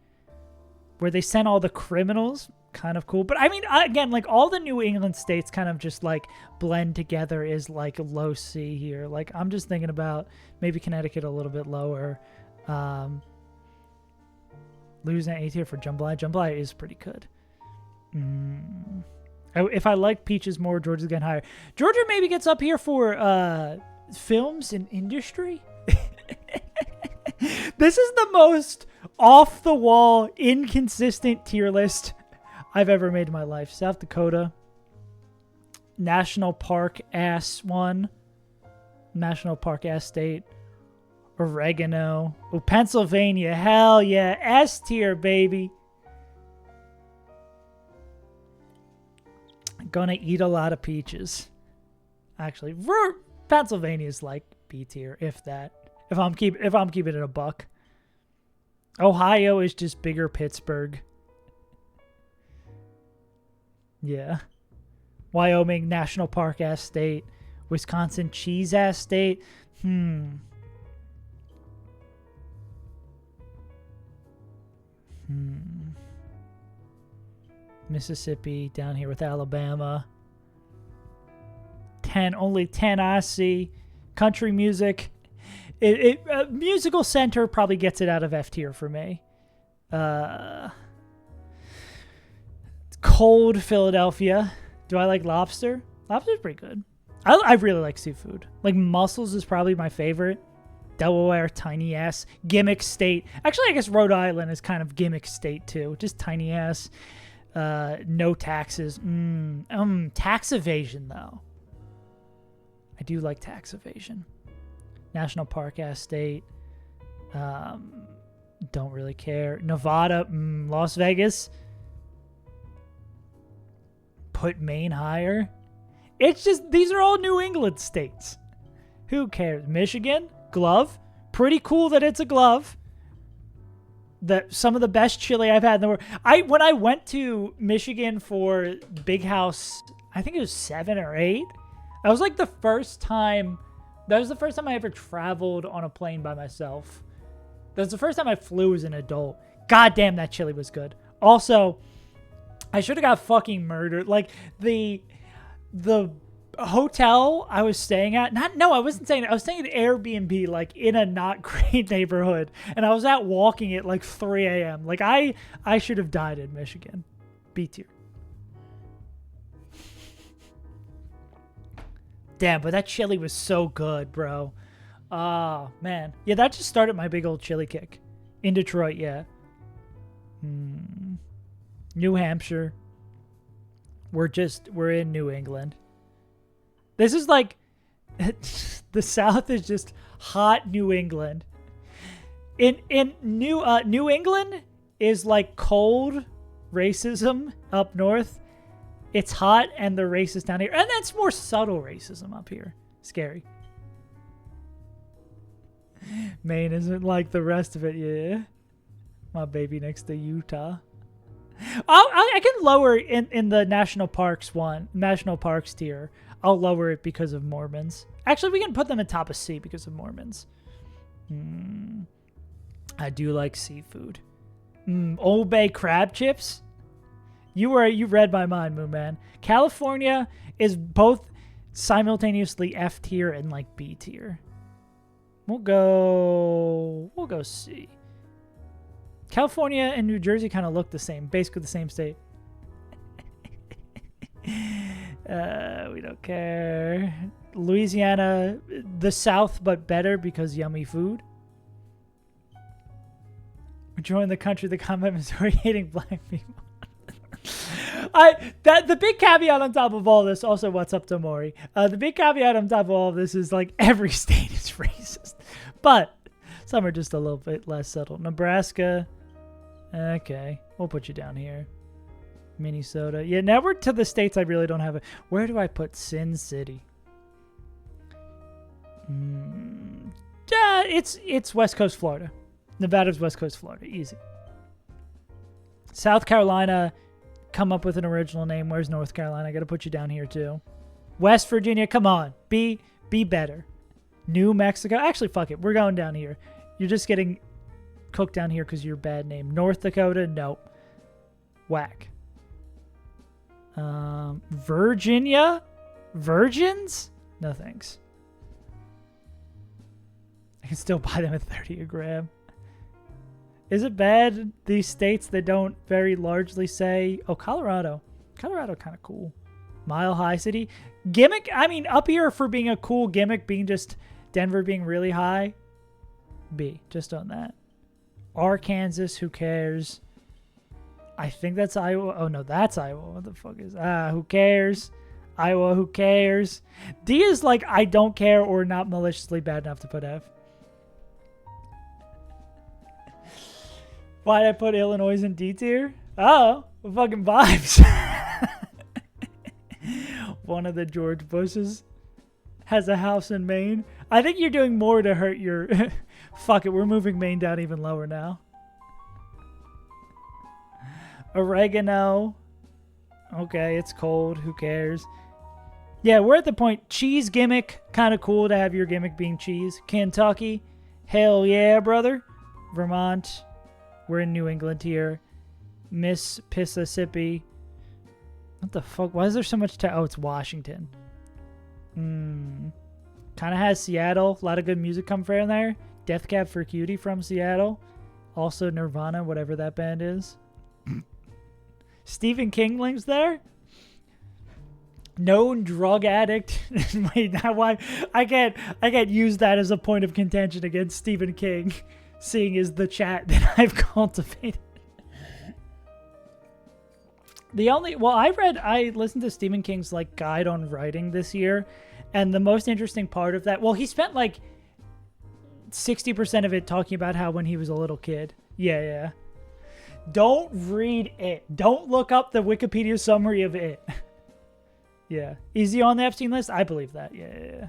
[SPEAKER 1] Where they sent all the criminals. Kind of cool. But I mean, again, like all the New England states kind of just like blend together is like low C here. Like I'm just thinking about maybe Connecticut a little bit lower. Losing A tier for jambalaya. Jambalaya is pretty good. If I like peaches more, Georgia's getting higher. Georgia maybe gets up here for films and industry. This is the most off-the-wall, inconsistent tier list I've ever made in my life. South Dakota. National Park ass one. National Park ass state. Oregano. Oh, Pennsylvania. Hell yeah. S tier, baby. Gonna eat a lot of peaches. Actually, Pennsylvania's like B tier, if that. If I'm keeping it a buck. Ohio is just bigger Pittsburgh. Yeah. Wyoming, National Park ass state. Wisconsin, cheese ass state. Mississippi, down here with Alabama. Only 10 I see. Country music. Musical Center probably gets it out of F tier for me. Cold Philadelphia. Do I like lobster? Lobster's pretty good. I really like seafood. Like mussels is probably my favorite. Delaware, tiny ass. Gimmick state. Actually, I guess Rhode Island is kind of gimmick state too. Just tiny ass. No taxes. Tax evasion though. I do like tax evasion. National Park ass state. Don't really care. Nevada, Las Vegas. Put Maine higher. It's just, these are all New England states. Who cares? Michigan, glove. Pretty cool that it's a glove. Some of the best chili I've had in the world. When I went to Michigan for Big House, I think it was 7 or 8. That was like the first time. That was the first time I ever traveled on a plane by myself. That was the first time I flew as an adult. God damn, that chili was good. Also, I should have got fucking murdered. Like the hotel I was staying at. I wasn't staying. I was staying at Airbnb, like in a not great neighborhood, and I was out walking at like 3 a.m. Like I should have died in Michigan. B tier. Damn, but that chili was so good, bro. Oh, man. Yeah, that just started my big old chili kick. In Detroit, yeah. New Hampshire. We're in New England. This is like, the South is just hot New England. In New England is like cold racism up north. It's hot and the racist down here. And that's more subtle racism up here. Scary. Maine isn't like the rest of it, yeah. My baby next to Utah. I can lower in the national parks tier. I'll lower it because of Mormons. Actually, we can put them at top of C because of Mormons. I do like seafood. Old Bay crab chips. You read my mind, Moon Man. California is both simultaneously F tier and like B tier. We'll go C. California and New Jersey kind of look the same, basically the same state. We don't care. Louisiana, the South, but better because yummy food. Join the country, the combat Missouri hating black people. The big caveat on top of all this, also what's up to Maury? The big caveat on top of all of this is like every state is racist, but some are just a little bit less subtle. Nebraska, okay, we'll put you down here. Minnesota, yeah. Now we're to the states I really don't have it. Where do I put Sin City? Yeah, it's West Coast Florida. Nevada's West Coast Florida, easy. South Carolina, come up with an original name. Where's North Carolina? I got to put you down here too. West Virginia, come on. Be better. New Mexico. Actually, fuck it. We're going down here. You're just getting cooked down here because you're a bad name. North Dakota, nope. Whack. Virginia? Virgins? No thanks. I can still buy them at 30 a gram. Is it bad, these states that don't very largely say... Oh, Colorado. Colorado kind of cool. Mile High City. Gimmick, I mean, up here for being a cool gimmick, being just Denver being really high. B, just on that. Arkansas, who cares? I think that's Iowa. Oh, no, that's Iowa. What the fuck is... who cares? Iowa, who cares? D is like, I don't care or not maliciously bad enough to put F. Why'd I put Illinois in D tier? Oh, fucking vibes. One of the George Bushes has a house in Maine. I think you're doing more to hurt your... Fuck it, we're moving Maine down even lower now. Oregano. Okay, it's cold. Who cares? Yeah, we're at the point. Cheese gimmick. Kind of cool to have your gimmick being cheese. Kentucky. Hell yeah, brother. Vermont. We're in New England here. Mississippi. What the fuck? Why is there so much oh, it's Washington. Kind of has Seattle. A lot of good music come from there. Death Cab for Cutie from Seattle. Also Nirvana, whatever that band is. Stephen King links there. Known drug addict. Wait, now why? I can't use that as a point of contention against Stephen King, seeing as the chat that I've cultivated. I listened to Stephen King's like guide on writing this year, and the most interesting part of that, he spent like 60% of it talking about how when he was a little kid. Yeah. Don't read it. Don't look up the Wikipedia summary of it. Yeah. Is he on the Epstein list? I believe that. Yeah.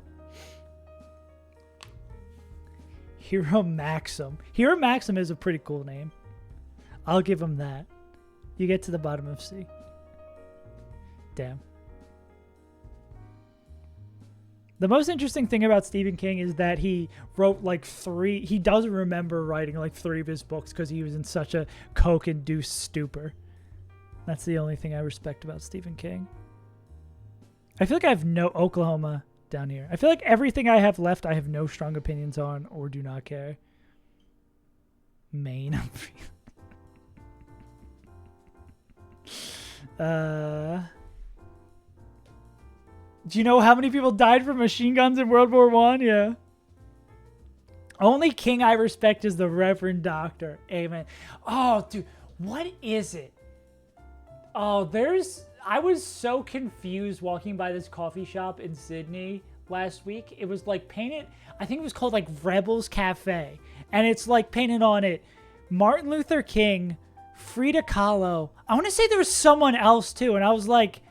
[SPEAKER 1] Hero Maxim. Hero Maxim is a pretty cool name. I'll give him that. You get to the bottom of C. Damn. The most interesting thing about Stephen King is that he wrote like he doesn't remember writing like 3 of his books because he was in such a coke-induced stupor. That's the only thing I respect about Stephen King. I feel like I have no Oklahoma down here. I feel like everything I have left I have no strong opinions on or do not care. Maine. Do you know how many people died from machine guns in World War I? Yeah. Only king I respect is the Reverend Doctor. Amen. Oh, dude. What is it? Oh, I was so confused walking by this coffee shop in Sydney last week. It was like painted, I think it was called like Rebels Cafe. And it's like painted on it Martin Luther King, Frida Kahlo. I want to say there was someone else too. And I was like,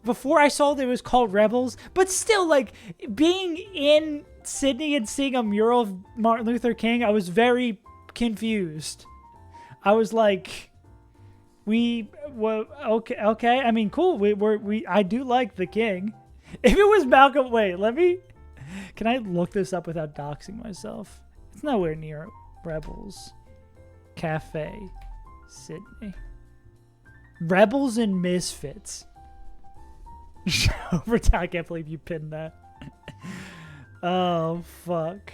[SPEAKER 1] before I saw that it was called Rebels, but still, like, being in Sydney and seeing a mural of Martin Luther King, I was very confused. I was like, okay. I mean, cool. I do like the king. If it was Malcolm, can I look this up without doxing myself? It's nowhere near Rebels Cafe, Sydney. Rebels and Misfits. Overtime. I can't believe you pinned that. Oh, fuck.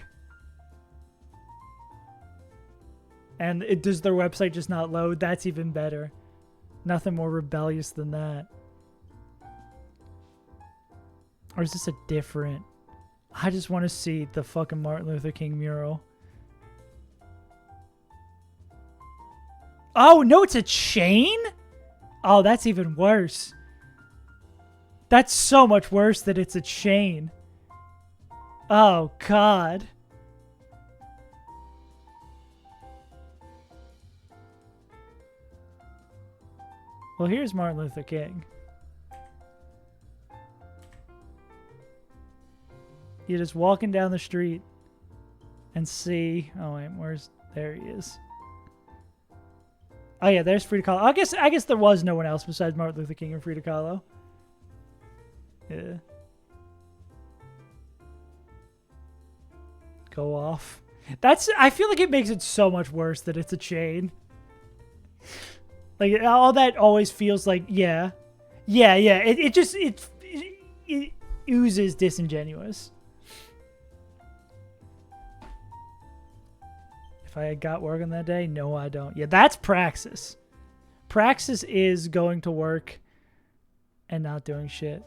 [SPEAKER 1] And does their website just not load? That's even better. Nothing more rebellious than that. Or is this a different... I just want to see the fucking Martin Luther King mural. Oh, no, it's a chain? Oh, that's even worse. That's so much worse that it's a chain. Oh, God. Well, here's Martin Luther King. You're just walking down the street and see... Oh, wait, where's... There he is. Oh, yeah, there's Frida Kahlo. I guess there was no one else besides Martin Luther King and Frida Kahlo. Yeah. Go off. That's... I feel like it makes it so much worse that it's a chain. Like, all that always feels like, yeah. Yeah, yeah. It just... It oozes disingenuous. If I had got work on that day, no, I don't. Yeah, that's praxis. Praxis is going to work and not doing shit.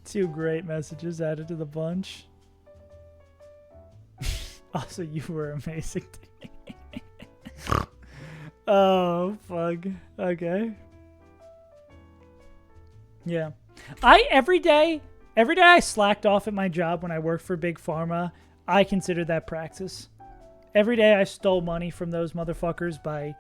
[SPEAKER 1] Two great messages added to the bunch. Also, you were amazing today. Oh, fuck. Okay. Yeah. Every day I slacked off at my job when I worked for Big Pharma, I consider that praxis. Every day I stole money from those motherfuckers by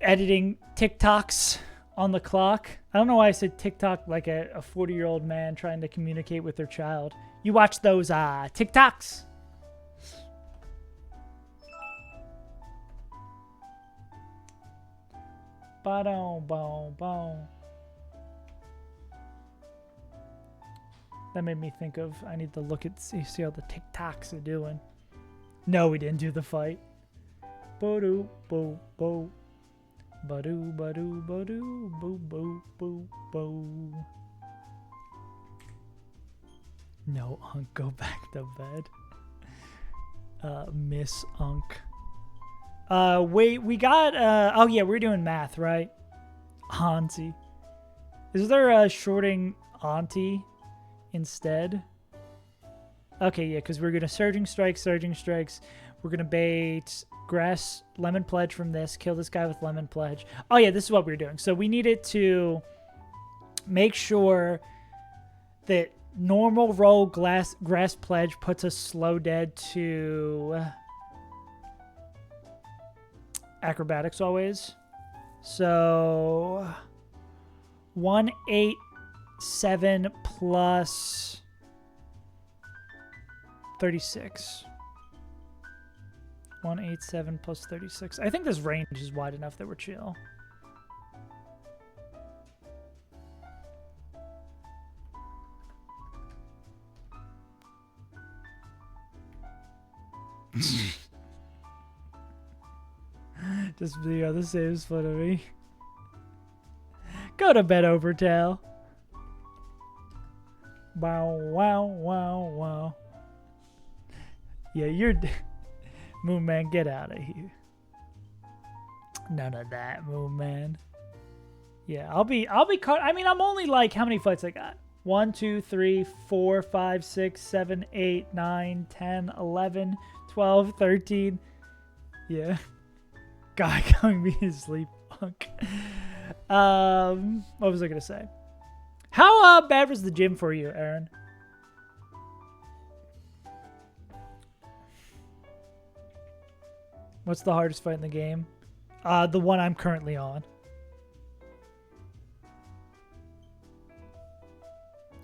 [SPEAKER 1] editing TikToks on the clock. I don't know why I said TikTok like a 40-year-old man trying to communicate with their child. You watch those TikToks. Ba-dum, boom, boom. That made me think of, I need to look at, see how the TikToks are doing. No, we didn't do the fight. Bo-doo, bo, bo. Ba-doo, ba-doo, ba-doo, boo, boo, boo, boo. No, Unk, go back to bed. Miss Unk. Wait, we got, oh yeah, we're doing math, right? Auntie. Is there a shorting Auntie instead? Okay, yeah, because we're going to Surging Strikes. We're going to bait Grass Lemon Pledge from this. Kill this guy with Lemon Pledge. Oh yeah, this is what we're doing. So we needed to make sure that normal roll Grass Pledge puts us slow dead to acrobatics always. So 187 plus 36. 187 plus 36. I think this range is wide enough that we're chill. Just the other saves fun of me. Go to bed, Overtail. Wow, wow, wow, wow. Yeah, you're... Moon Man, get out of here. None of that, Moon Man. Yeah, I'll be caught. I mean, I'm only like, how many fights I got? 1, 2, 3, 4, 5, 6, 7, 8, 9, 10, 11, 12, 13. Yeah. Guy coming me to sleep. Punk. What was I going to say? How bad was the gym for you, Aaron? What's the hardest fight in the game? The one I'm currently on.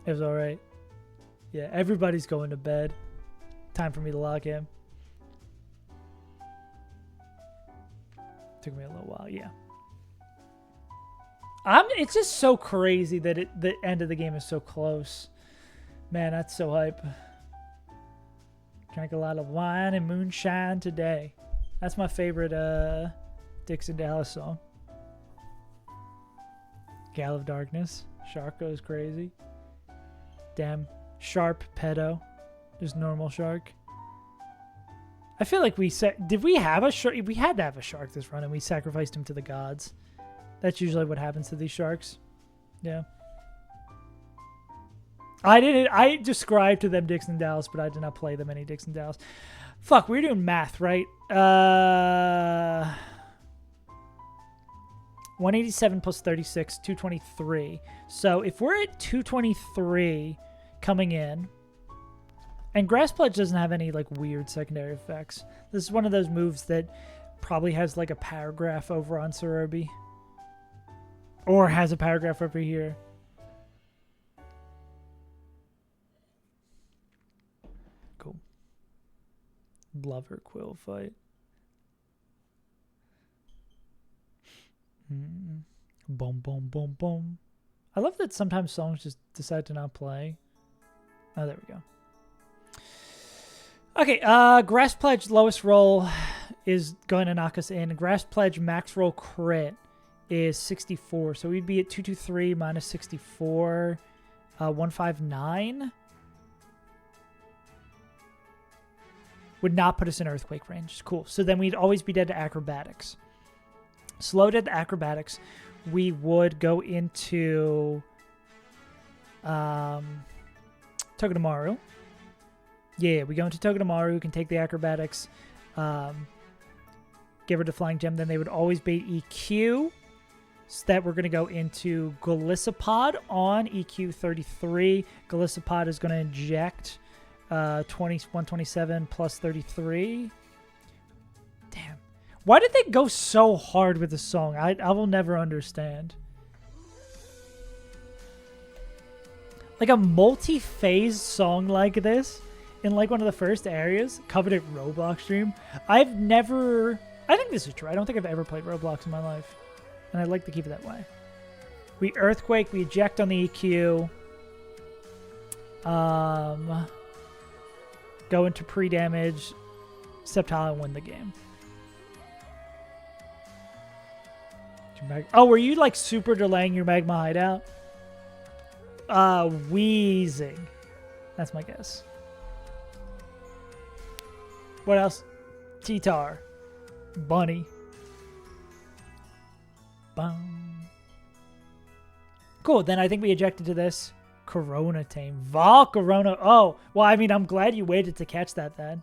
[SPEAKER 1] It was alright. Yeah, everybody's going to bed. Time for me to log in. Took me a little while, yeah. It's just so crazy that the end of the game is so close. Man, that's so hype. Drank a lot of wine and moonshine today. That's my favorite Dixon Dallas song. Gal of Darkness. Shark goes crazy. Damn. Sharp pedo. Just normal shark. I feel like did we have a shark? We had to have a shark this run, and we sacrificed him to the gods. That's usually what happens to these sharks. Yeah. I described to them Dixon Dallas, but I did not play them any Dixon Dallas. Fuck, we're doing math, right? 187 plus 36, 223. So if we're at 223 coming in, and Grass Pledge doesn't have any like weird secondary effects. This is one of those moves that probably has like a paragraph over on Cerobi. Or has a paragraph over here. Cool. Lover Quill fight. Boom, boom, boom, boom. I love that sometimes songs just decide to not play. Oh, there we go. Okay, Grass Pledge lowest roll is going to knock us in. Grass Pledge max roll crit is 64. So we'd be at 223 minus 64. 159. Would not put us in earthquake range. Cool. So then we'd always be dead to acrobatics. Slow dead to acrobatics. We would go into Togedemaru. Yeah, we go into Togedemaru. We can take the acrobatics. Give her the flying gem. Then they would always bait EQ. So that we're going to go into Golisopod on EQ 33. Golisopod is going to inject 127 plus 33. Damn. Why did they go so hard with the song? I will never understand. Like a multi-phase song like this in like one of the first areas, covered at Roblox stream. I think this is true. I don't think I've ever played Roblox in my life. And I'd like to keep it that way. We earthquake, we eject on the EQ. Go into pre-damage, Sceptile, and win the game. Oh, were you like super delaying your magma hideout? Wheezing. That's my guess. What else? T-Tar. Bunny. Bum. Cool, then I think we ejected to this. Corona Tame. Corona. Oh, well, I mean, I'm glad you waited to catch that then.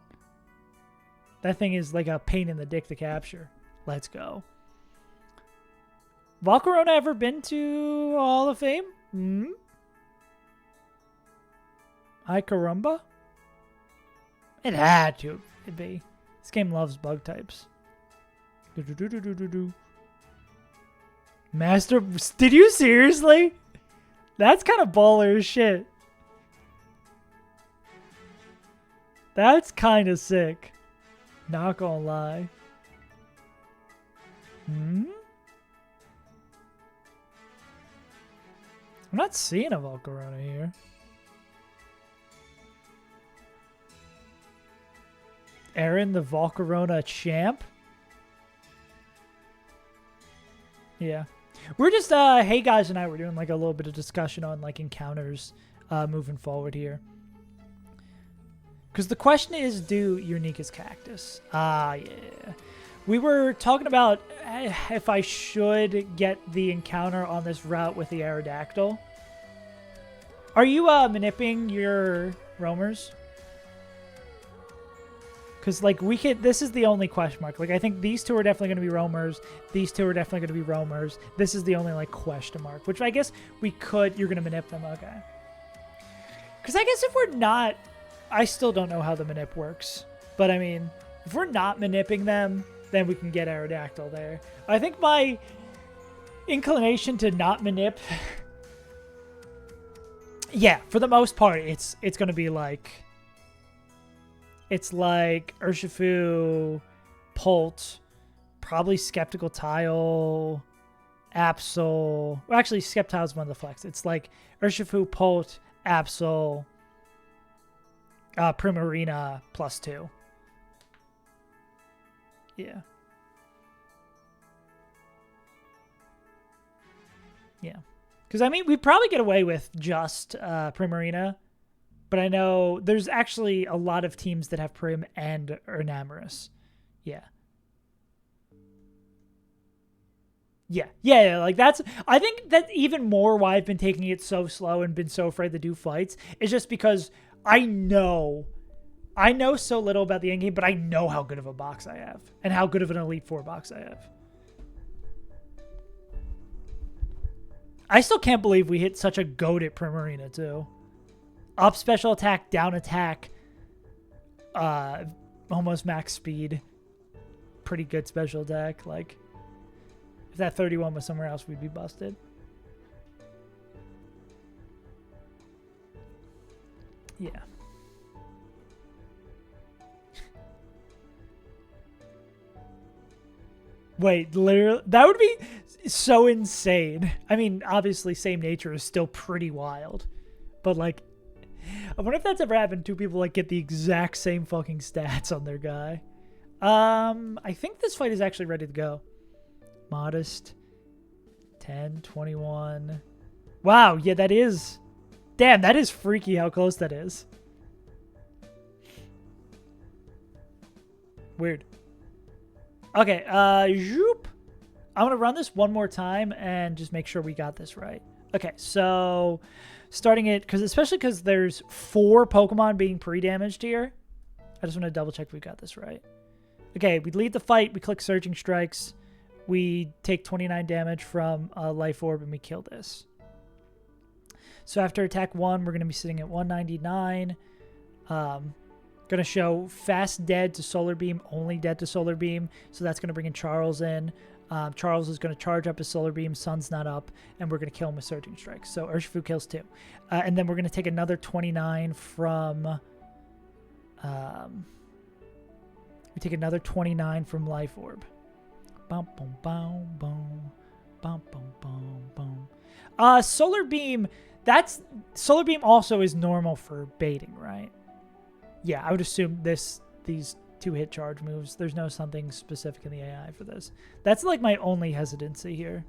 [SPEAKER 1] That thing is like a pain in the dick to capture. Let's go. Corona ever been to Hall of Fame? Hi, Carumba? It had to be. This game loves bug types. Master... Did you seriously? That's kind of baller as shit. That's kind of sick. Not gonna lie. I'm not seeing a Volcarona here. Aaron, the Volcarona champ? Yeah. We're just, hey guys and I were doing like a little bit of discussion on like encounters moving forward here. Because the question is, do Unique's Cactus? Yeah. We were talking about if I should get the encounter on this route with the Aerodactyl. Are you manipulating your roamers? Because, like, we could... This is the only question mark. Like, I think these two are definitely going to be roamers. These two are definitely going to be roamers. This is the only, like, question mark. Which I guess we could... You're going to manip them. Okay. Because I guess if we're not... I still don't know how the manip works. But, I mean, if we're not manipping them, then we can get Aerodactyl there. I think my inclination to not manip... yeah, for the most part, it's going to be, like... It's like Urshifu, Polt, probably Skeptical Tile, Absol. Well, actually, Skeptile is one of the flex. It's like Urshifu, Polt, Absol, Primarina +2. Yeah. Yeah. Because, I mean, we'd probably get away with just Primarina. But I know there's actually a lot of teams that have Prim and Enamorous. Yeah. Yeah, like that's, I think that's even more why I've been taking it so slow and been so afraid to do fights. It's just because I know so little about the end game, but I know how good of a box I have and how good of an Elite Four box I have. I still can't believe we hit such a goated Primarina too. Up special attack, down attack, almost max speed. Pretty good special attack, like. If that 31 was somewhere else, we'd be busted. Yeah. Wait, literally, that would be so insane. I mean, obviously, same nature is still pretty wild. But, like, I wonder if that's ever happened. Two people, like, get the exact same fucking stats on their guy. I think this fight is actually ready to go. Modest. 10, 21. Wow, yeah, that is... Damn, that is freaky how close that is. Weird. Okay, zoop. I'm going to run this one more time and just make sure we got this right. Okay, so starting it, especially because there's 4 Pokemon being pre-damaged here. I just want to double check we got this right. Okay, we lead the fight. We click Surging Strikes. We take 29 damage from Life Orb, and we kill this. So after attack 1, we're going to be sitting at 199. Going to show fast dead to Solar Beam, only dead to Solar Beam. So that's going to bring in Charles in. Charles is going to charge up his Solar Beam. Sun's not up, and we're going to kill him with Surging Strikes. So Urshifu kills 2. And then we're going to take another 29 from... we take another 29 from Life Orb. Bum, bum, bum, bum. Bum, bum, bum, bum. Solar Beam, Solar Beam also is normal for baiting, right? Yeah, I would assume these 2-hit charge moves. There's no something specific in the AI for this. That's like my only hesitancy here.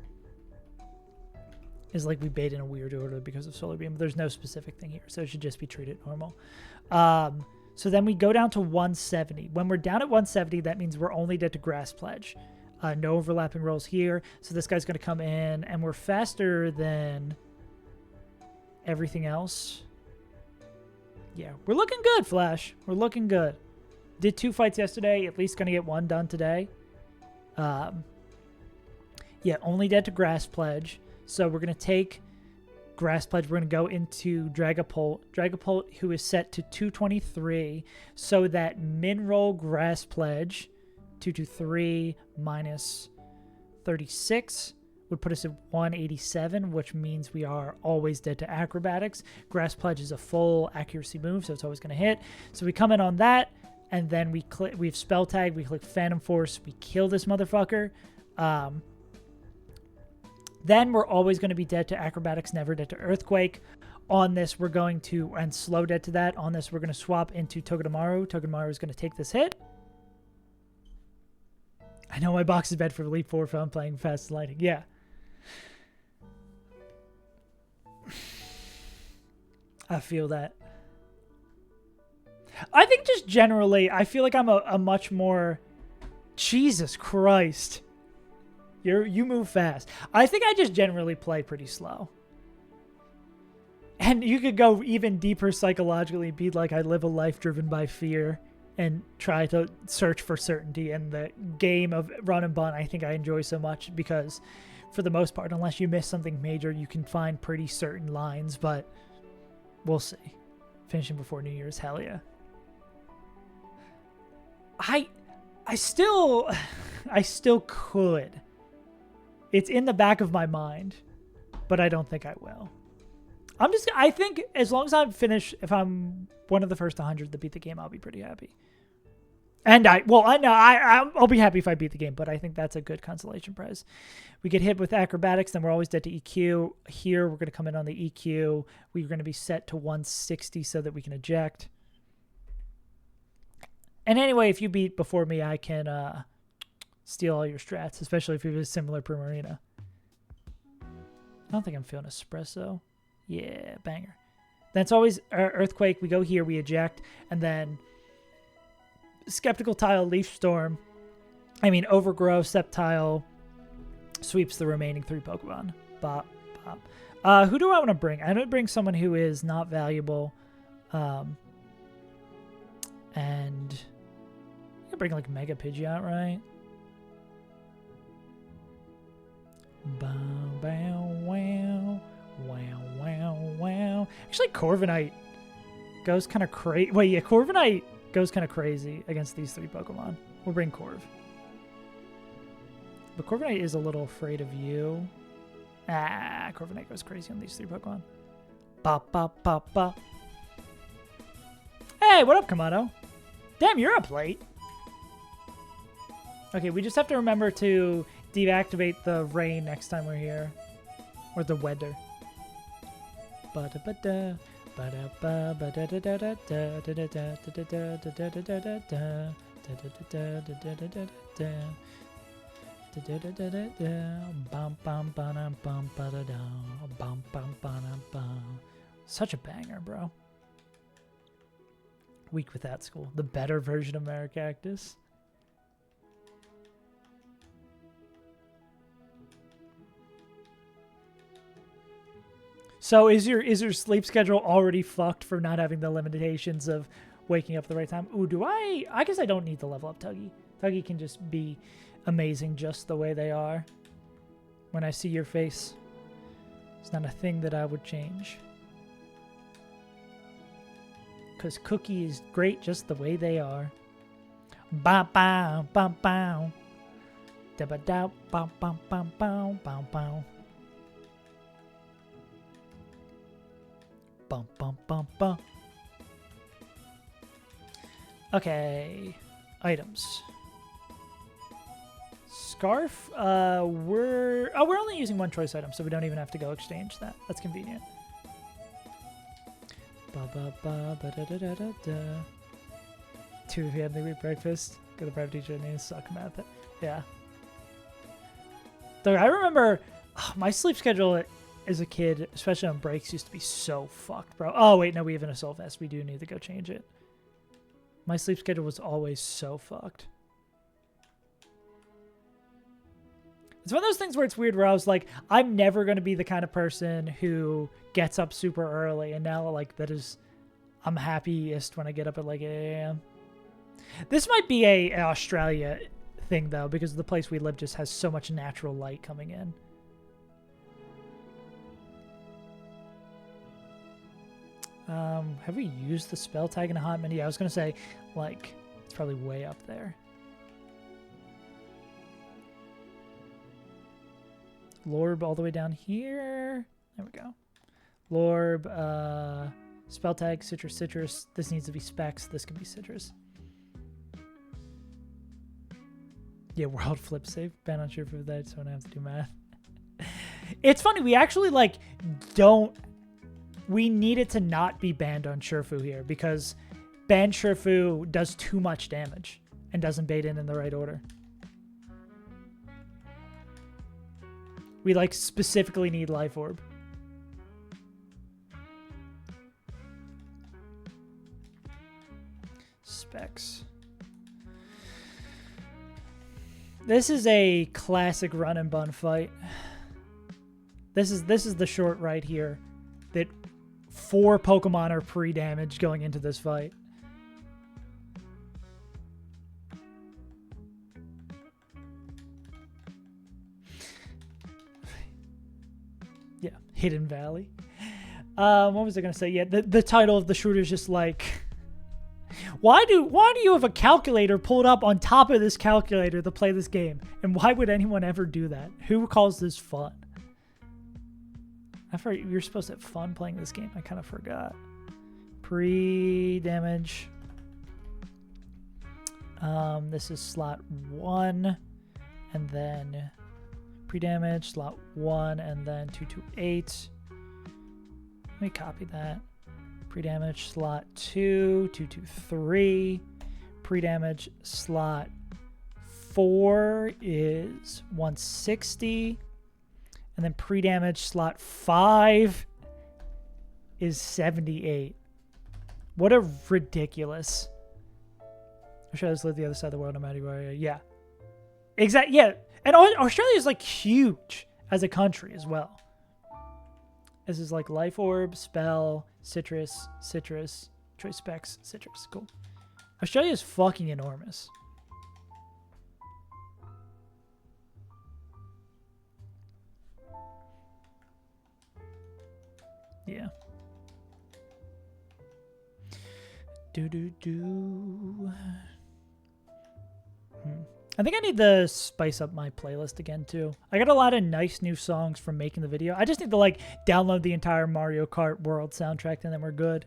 [SPEAKER 1] Is like we bait in a weird order because of Solar Beam. But there's no specific thing here, so it should just be treated normal. So then we go down to 170. When we're down at 170, that means we're only dead to Grass Pledge. No overlapping rolls here. So this guy's going to come in, and we're faster than everything else. Yeah, we're looking good, Flash. We're looking good. Did 2 fights yesterday. At least going to get 1 done today. Yeah, only dead to Grass Pledge. So we're going to take Grass Pledge. We're going to go into Dragapult. Dragapult, who is set to 223. So that min-roll Grass Pledge... 223 minus 36 would put us at 187, which means we are always dead to Acrobatics. Grass Pledge is a full accuracy move, so it's always going to hit. So we come in on that, and then we have Spell Tag, we click Phantom Force, we kill this motherfucker. Then we're always going to be dead to Acrobatics, never dead to Earthquake. On this, we're going to, and slow dead to that. On this, we're going to swap into Togedemaru. Togedemaru is going to take this hit. I know my box is bad for Elite Four if I'm playing Fast Lightning. Yeah. I feel that. I think just generally, I feel like I'm a much more... Jesus Christ. You move fast. I think I just generally play pretty slow. And you could go even deeper psychologically, be like, I live a life driven by fear. And try to search for certainty. And the game of run and bun, I think I enjoy so much because, for the most part, unless you miss something major, you can find pretty certain lines. But we'll see. Finishing before New Year's, hell yeah. I still could. It's in the back of my mind, but I don't think I will. I think as long as I'm finished, if I'm one of the first 100 to beat the game, I'll be pretty happy. And I'll be happy if I beat the game, but I think that's a good consolation prize. We get hit with Acrobatics, then we're always dead to EQ. Here, we're going to come in on the EQ. We're going to be set to 160 so that we can eject. And anyway, if you beat before me, I can steal all your strats, especially if you have a similar Primarina. I don't think I'm feeling espresso. Yeah, banger. Then it's always earthquake. We go here, we eject, and then skeptical tile, leaf storm. Overgrow, Sceptile sweeps the remaining 3 Pokemon. Bop, bop. Who do I want to bring? I want to bring someone who is not valuable. And I can bring like Mega Pidgeot, right? Bow, bow, wow. Wow, wow, wow. Actually, Corviknight goes kind of crazy. Wait, yeah, Corviknight goes kind of crazy against these 3 Pokemon. We'll bring Corv. But Corviknight is a little afraid of you. Corviknight goes crazy on these 3 Pokemon. Bop, bop, bop, bop. Hey, what up, Kamado? Damn, you're up late. Okay, we just have to remember to deactivate the rain next time we're here. Or the weather. Ba-da-ba-da. Ba-da-ba, ba-da-da-da-da-da, da-da-da-da-da-da-da-da-da-da, da-da-da-da-da-da-da-da, da-da-da-da-da-da, bum bum ba-dum bum ba-da-da, bum bum ba-dum bum. Such a banger, bro. Weak with that school. The better version of Maracactus. So is your sleep schedule already fucked for not having the limitations of waking up at the right time? Ooh, do I guess I don't need to level up Tuggy. Tuggy can just be amazing just the way they are. When I see your face, it's not a thing that I would change. Because Cookie is great just the way they are. Ba ba ba ba. Da ba da ba ba ba ba ba ba. Bum bum bum bum. Okay, items. Scarf. We're only using 1 choice item, so we don't even have to go exchange that. That's convenient. Ba ba ba ba da da da da da. 2 family week breakfast. Go to private teacher and suck math. Yeah. Though I remember my sleep schedule as a kid, especially on breaks, used to be so fucked, bro. Oh wait, no, we have an assault vest. We do need to go change it. My sleep schedule was always so fucked. It's one of those things where it's weird where I was like, I'm never going to be the kind of person who gets up super early. And now like I'm happiest when I get up at like 8 a.m. This might be an Australia thing though, because the place we live just has so much natural light coming in. Have we used the spell tag in a hot minute? Yeah, I was going to say, like, it's probably way up there. Lorb all the way down here. There we go. Lorb, spell tag, citrus. This needs to be specs. This can be citrus. Yeah, world flip save. Ban on sure for that, so I don't have to do math. It's funny, we actually, like, we need it to not be banned on Shifu here because banned Shifu does too much damage and doesn't bait in the right order. We like specifically need Life Orb. Specs. This is a classic run and bun fight. This is the short right here that 4 Pokemon are pre-damaged going into this fight. Yeah, Hidden Valley. What was I gonna say? Yeah, the title of the shooter is just like, why do you have a calculator pulled up on top of this calculator to play this game? And why would anyone ever do that? Who calls this fun? I forgot you're supposed to have fun playing this game. I kind of forgot. Pre-damage. This is slot 1, and then pre-damage, slot 1, and then 228. Let me copy that. Pre-damage, slot 2, 223. Pre-damage, slot 4 is 160. And then pre-damage slot 5 is 78. What a ridiculous. Australia's live the other side of the world no matter where. Yeah. Exactly. Yeah. And Australia is like huge as a country as well. This is like Life Orb, Spell, Citrus, Choice Specs, Citrus. Cool. Australia is fucking enormous. Yeah. I think I need to spice up my playlist again too. I got a lot of nice new songs from making the video. I just need to like download the entire Mario Kart World soundtrack and then we're good.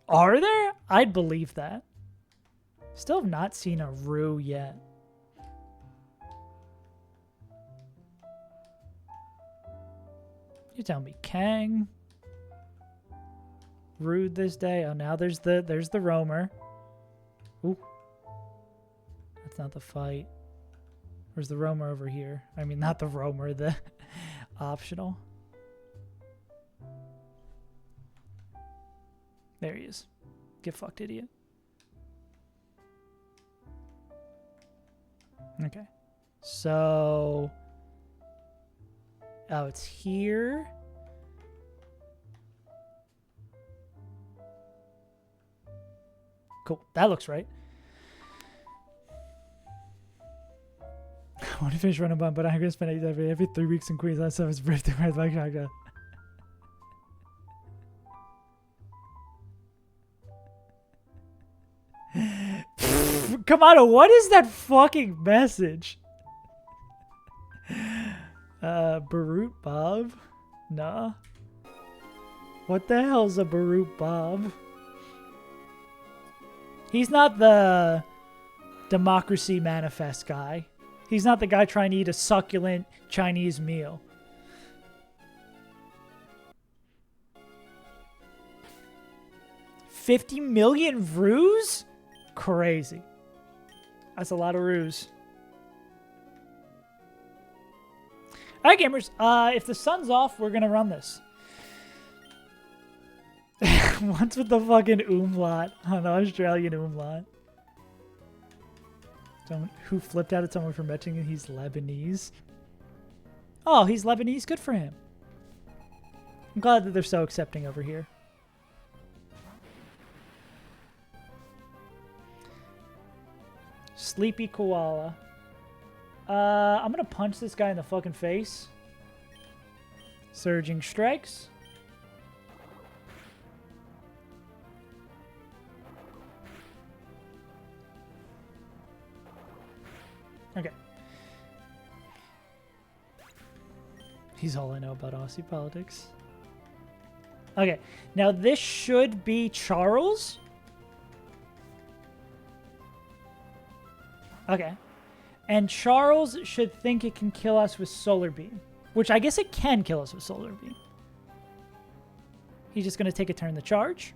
[SPEAKER 1] Are there? I'd believe that. Still have not seen a Rue yet. You tell me, Kang. Rude this day. Oh, now there's the roamer. Ooh. That's not the fight. Where's the roamer over here? I mean, not the roamer, the optional. There he is. Get fucked, idiot. Okay. So... oh, it's here. Cool. That looks right. I want to finish running Bun, but I'm going to spend every 3 weeks in Queens. That's his birthday. Come on, what is that fucking message? Barut Bob? Nah. What the hell's a Barut Bob? He's not the Democracy Manifest guy. He's not the guy trying to eat a succulent Chinese meal. $50 million roos? Crazy. That's a lot of roos. Alright, gamers. If the sun's off, we're gonna run this. What's with the fucking umlaut on the Australian umlaut? Someone who flipped out at someone for mentioning he's Lebanese. Oh, he's Lebanese? Good for him. I'm glad that they're so accepting over here. Sleepy koala. I'm gonna punch this guy in the fucking face. Surging strikes. Okay. He's all I know about Aussie politics. Okay, now this should be Charles. Okay. And Charles should think it can kill us with Solar Beam. Which I guess it can kill us with Solar Beam. He's just going to take a turn to charge.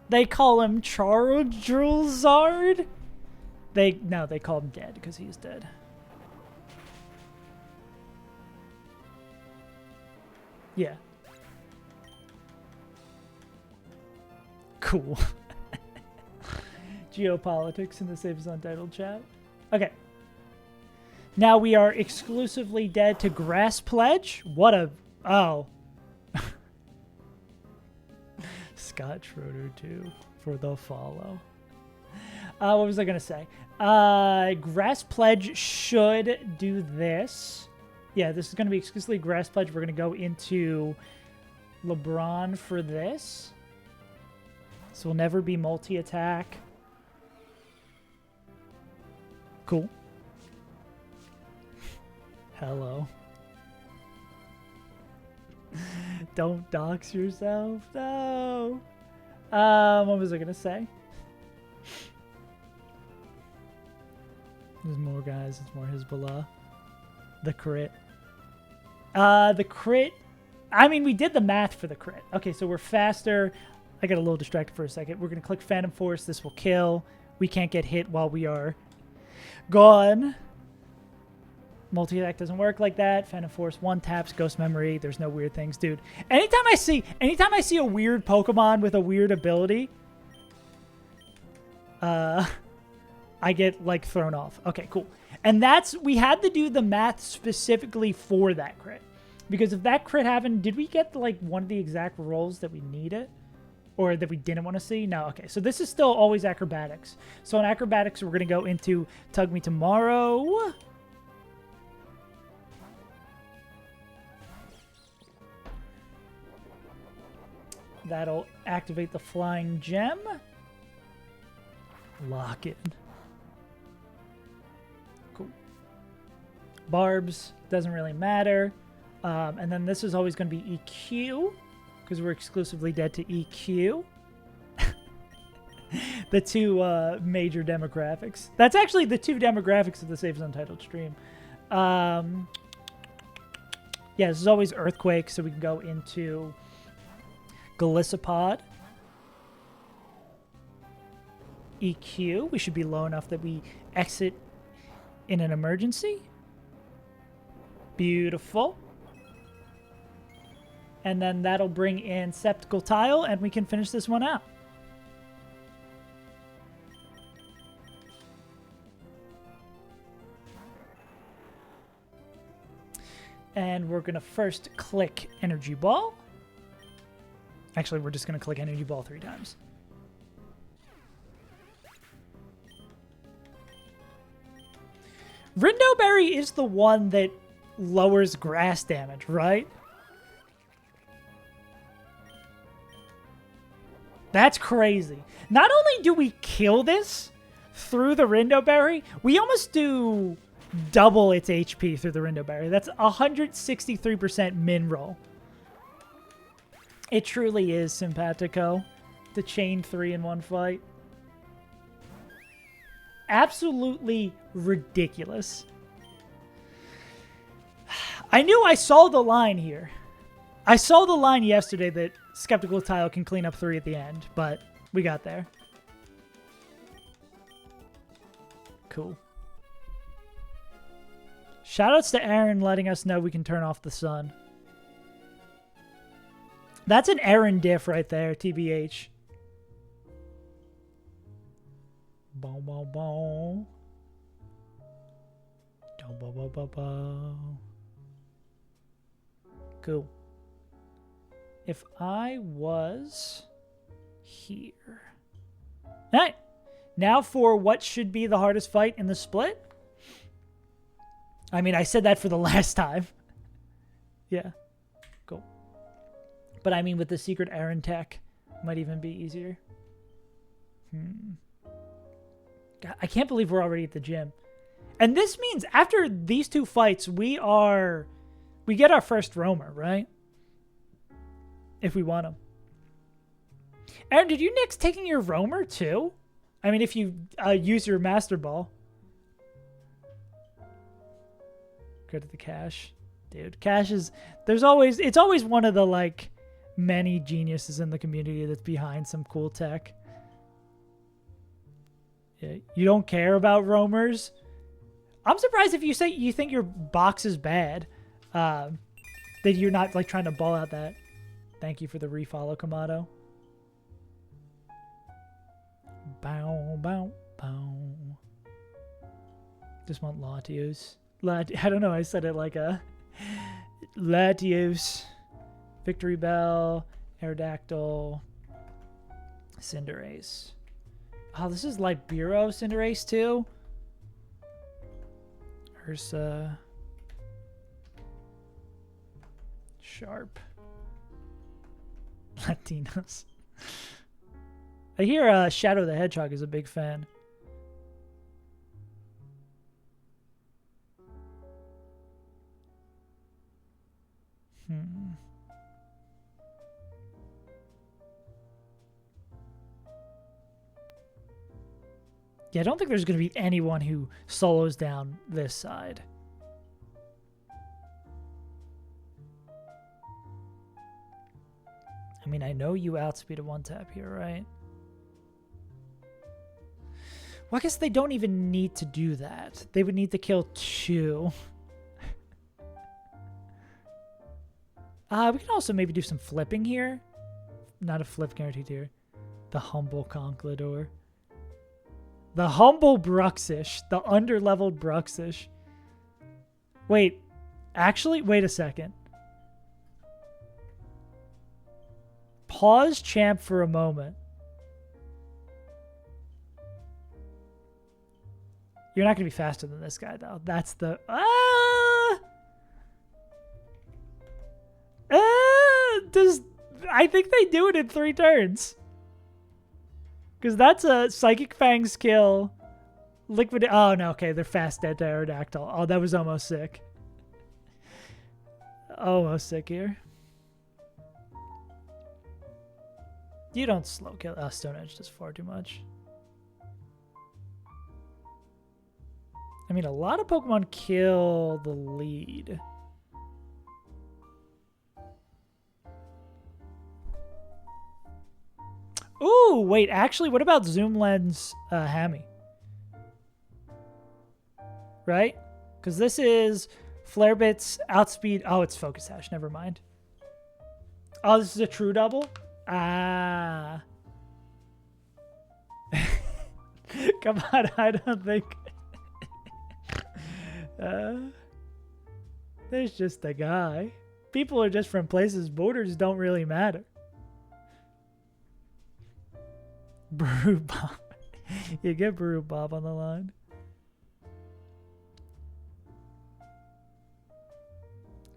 [SPEAKER 1] They call him Charizard. No, they call him dead because he's dead. Yeah. Cool. Geopolitics in the Safe as Untitled chat. Okay. Now we are exclusively dead to Grass Pledge. What a... oh. Scott Schroeder, too, for the follow. What was I going to say? Grass Pledge should do this. Yeah, this is going to be exclusively Grass Pledge. We're going to go into LeBron for this. So we'll never be multi-attack. Cool. Hello. Don't dox yourself. No. What was I going to say? There's more guys. It's more Hezbollah. The crit. The crit. I mean, we did the math for the crit. Okay, so we're faster. I got a little distracted for a second. We're going to click Phantom Force. This will kill. We can't get hit while we are gone. Multi-attack doesn't work like that. Phantom Force 1 taps, Ghost Memory. There's no weird things, dude. Anytime I see a weird Pokemon with a weird ability, I get like thrown off. Okay, cool. And we had to do the math specifically for that crit. Because if that crit happened, did we get like one of the exact rolls that we needed? Or that we didn't want to see? No, okay. So this is still always acrobatics. So in acrobatics, we're going to go into Tug Me Tomorrow. That'll activate the Flying Gem. Lock it. Cool. Barbs, doesn't really matter. And then this is always going to be EQ, because we're exclusively dead to EQ. The two major demographics. That's actually the two demographics of the Saves Untitled stream. Yeah, this is always Earthquake, so we can go into Golisopod. EQ, we should be low enough that we exit in an emergency. Beautiful. And then that'll bring in Septical Tile, and we can finish this one out. And we're going to first click Energy Ball. Actually, we're just going to click Energy Ball 3 times. Rindo Berry is the one that lowers grass damage, right? That's crazy. Not only do we kill this through the Rindo Berry, we almost do double its HP through the Rindo Berry. That's 163% min roll. It truly is simpatico to chain 3 in one fight. Absolutely ridiculous. I knew I saw the line here. I saw the line yesterday that Skeptical Tile can clean up 3 at the end, but we got there. Cool. Shoutouts to Aaron letting us know we can turn off the sun. That's an Aaron diff right there, TBH. Boom, boom, boom. Boom, boom, boom, boom, boom. Cool. If I was here. All right. Now for what should be the hardest fight in the split. I mean, I said that for the last time. Yeah. Cool. But I mean, with the secret Aaron tech, might even be easier. God, I can't believe we're already at the gym. And this means after these 2 fights, we get our first roamer, right? If we want him. Aaron, did you nix taking your roamer too? I mean, if you use your Master Ball. Go to the cache. Dude, cache is... it's always one of the, like, many geniuses in the community that's behind some cool tech. Yeah, you don't care about roamers? I'm surprised if you say you think your box is bad. That you're not, like, trying to ball out that. Thank you for the refollow, Kamado. Bow, bow, bow. Just want Latios. I don't know, I said it like a... Latios. Victory Bell. Aerodactyl. Cinderace. Oh, this is Libero Cinderace too? Ursa. Sharp. Latinos. I hear Shadow the Hedgehog is a big fan. Yeah, I don't think there's going to be anyone who solos down this side. I mean, I know you outspeed a 1-tap here, right? Well, I guess they don't even need to do that. They would need to kill 2. We can also maybe do some flipping here. Not a flip guaranteed here. The humble Conquistador. The humble Bruxish. The underleveled Bruxish. Wait. Actually, wait a second. Pause champ for a moment. You're not going to be faster than this guy, though. That's the... I think they do it in 3 turns. Because that's a Psychic Fang skill. Liquid... Oh, no, okay. They're fast dead to Aerodactyl. Oh, that was almost sick. Almost sick here. You don't slow kill. Oh, Stone Edge does far too much. I mean, a lot of Pokemon kill the lead. Ooh, wait, actually, what about Zoom Lens Hammy? Right? Because this is Flare Bits, Outspeed. Oh, it's Focus Sash. Never mind. Oh, this is a true double? Ah. Come on, I don't think... there's just a guy. People are just from places. Borders don't really matter. Brew Bob. You get Brew Bob on the line.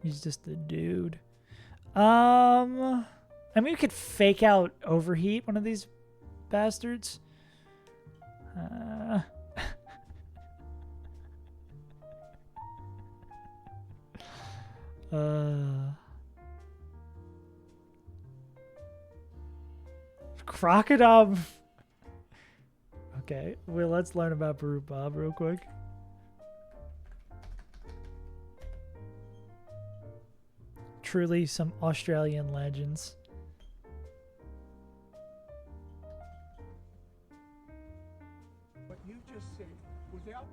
[SPEAKER 1] He's just a dude. I mean, we could fake out Overheat one of these bastards. Crocodile. Okay, well, let's learn about Baru Bob real quick. Truly some Australian legends.
[SPEAKER 3] What you just said, without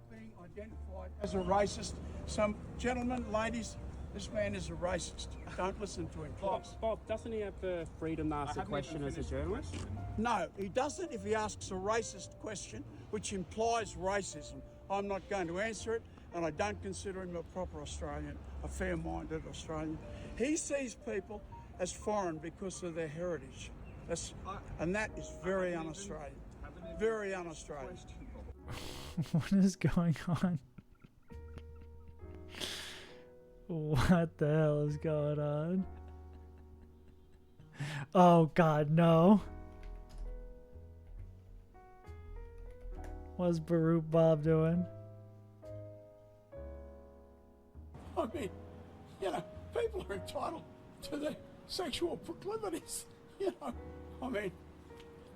[SPEAKER 3] being identified as a racist, some gentlemen, ladies, this man is a racist. Don't listen to him, please.
[SPEAKER 4] Bob, doesn't he have the freedom to ask a question as a journalist?
[SPEAKER 3] No, he doesn't if he asks a racist question, which implies racism. I'm not going to answer it, and I don't consider him a proper Australian, a fair-minded Australian. He sees people as foreign because of their heritage. And that is very un-Australian. Very un-Australian.
[SPEAKER 1] What is going on? What the hell is going on? Oh God, no. What's Baru Bob doing?
[SPEAKER 3] I mean, you know, people are entitled to their sexual proclivities. You know, I mean,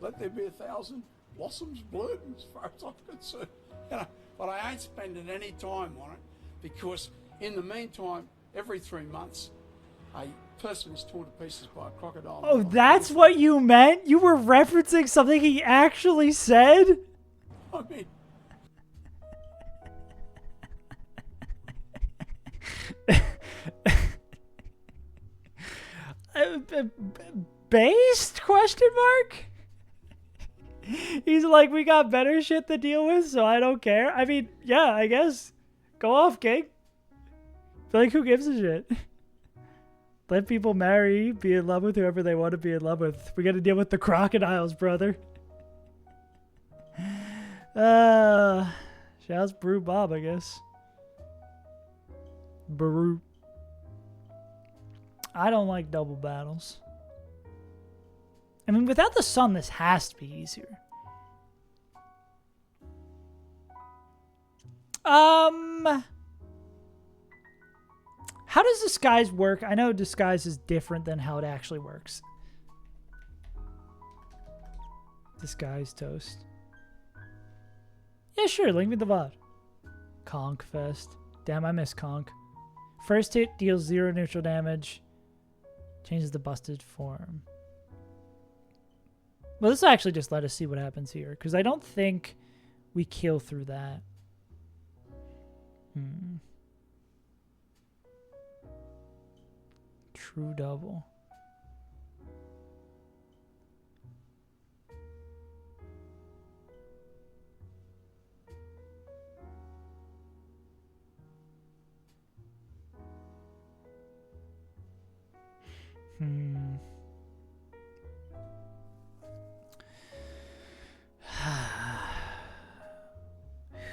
[SPEAKER 3] let there be 1,000 blossoms bloom as far as I'm concerned. You know, but I ain't spending any time on it because in the meantime, every 3 months, a person is torn to pieces by a crocodile.
[SPEAKER 1] Oh, that's what you meant? You were referencing something he actually said?
[SPEAKER 3] I mean...
[SPEAKER 1] Based? Question mark? He's like, we got better shit to deal with, so I don't care. I mean, yeah, I guess. Go off, King. Like, who gives a shit? Let people marry, be in love with whoever they want to be in love with. We got to deal with the crocodiles, brother. Shouts Brew Bob, I guess. Baru. I don't like double battles. I mean, without the sun, this has to be easier. How does disguise work? I know disguise is different than how it actually works. Disguise toast. Yeah, sure. Link me the VOD. Conk Fest. Damn, I miss Conk. First hit deals 0 neutral damage. Changes the busted form. Well, this will actually just let us see what happens here. Because I don't think we kill through that. True double.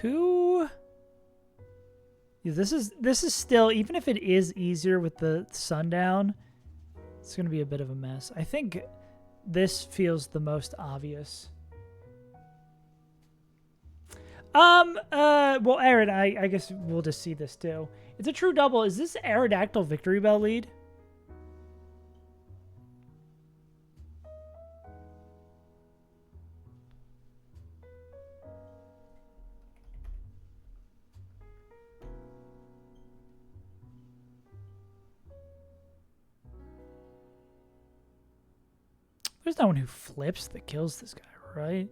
[SPEAKER 1] Who? Yeah, this is still, even if it is easier with the sundown, it's gonna be a bit of a mess. I think this feels the most obvious. Well, Aaron, I guess we'll just see this too. It's a true double. Is this Aerodactyl Victory Bell lead? There's no one who flips that kills this guy, right?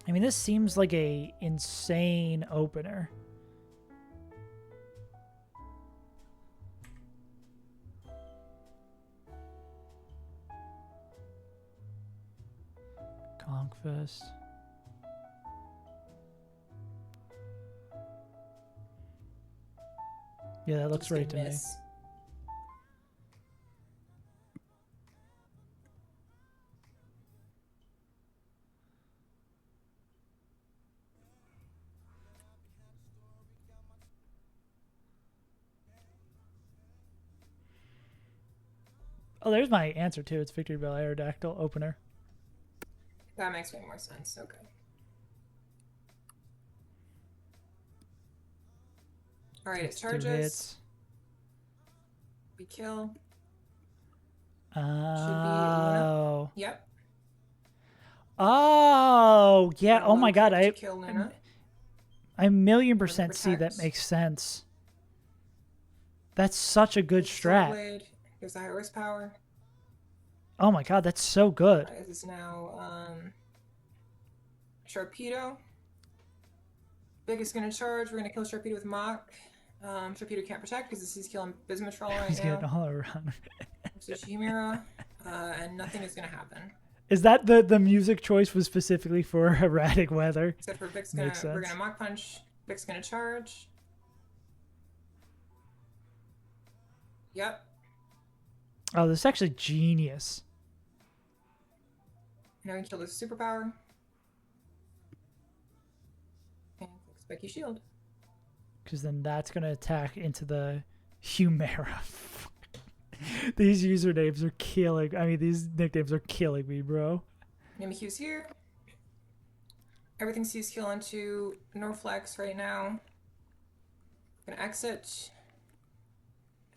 [SPEAKER 1] I mean, this seems like a insane opener. Conkfest. Yeah, that looks right to me. Oh, there's my answer too. It's Victory Bell Aerodactyl opener.
[SPEAKER 5] That makes way more sense. Okay. All right, it charges.
[SPEAKER 1] Hits.
[SPEAKER 5] We kill.
[SPEAKER 1] Oh.
[SPEAKER 5] Should be Yep.
[SPEAKER 1] Oh, yeah.
[SPEAKER 5] And
[SPEAKER 1] Oh my God. I
[SPEAKER 5] kill Luna.
[SPEAKER 1] I 1,000,000% see that makes sense. That's such a good strat.
[SPEAKER 5] Blade. There's the high horsepower.
[SPEAKER 1] Oh my God, that's so good.
[SPEAKER 5] This is now Sharpedo. Big is gonna charge. We're gonna kill Sharpedo with Mach. Sharpedo can't protect because this is killing Bismutrol right
[SPEAKER 1] He's
[SPEAKER 5] now.
[SPEAKER 1] getting all around.
[SPEAKER 5] So Chimera, and nothing is gonna happen.
[SPEAKER 1] Is that the music choice was specifically for erratic weather?
[SPEAKER 5] Except for Vic's we're gonna Mach Punch. Vic's gonna charge. Yep.
[SPEAKER 1] Oh, this is actually genius.
[SPEAKER 5] Now we can kill this superpower. And Becky Shield.
[SPEAKER 1] Because then that's going to attack into the Humera. These usernames are killing. I mean, these nicknames are killing me, bro.
[SPEAKER 5] Mimikyu's here. Everything sees kill onto Norflex right now. Gonna exit.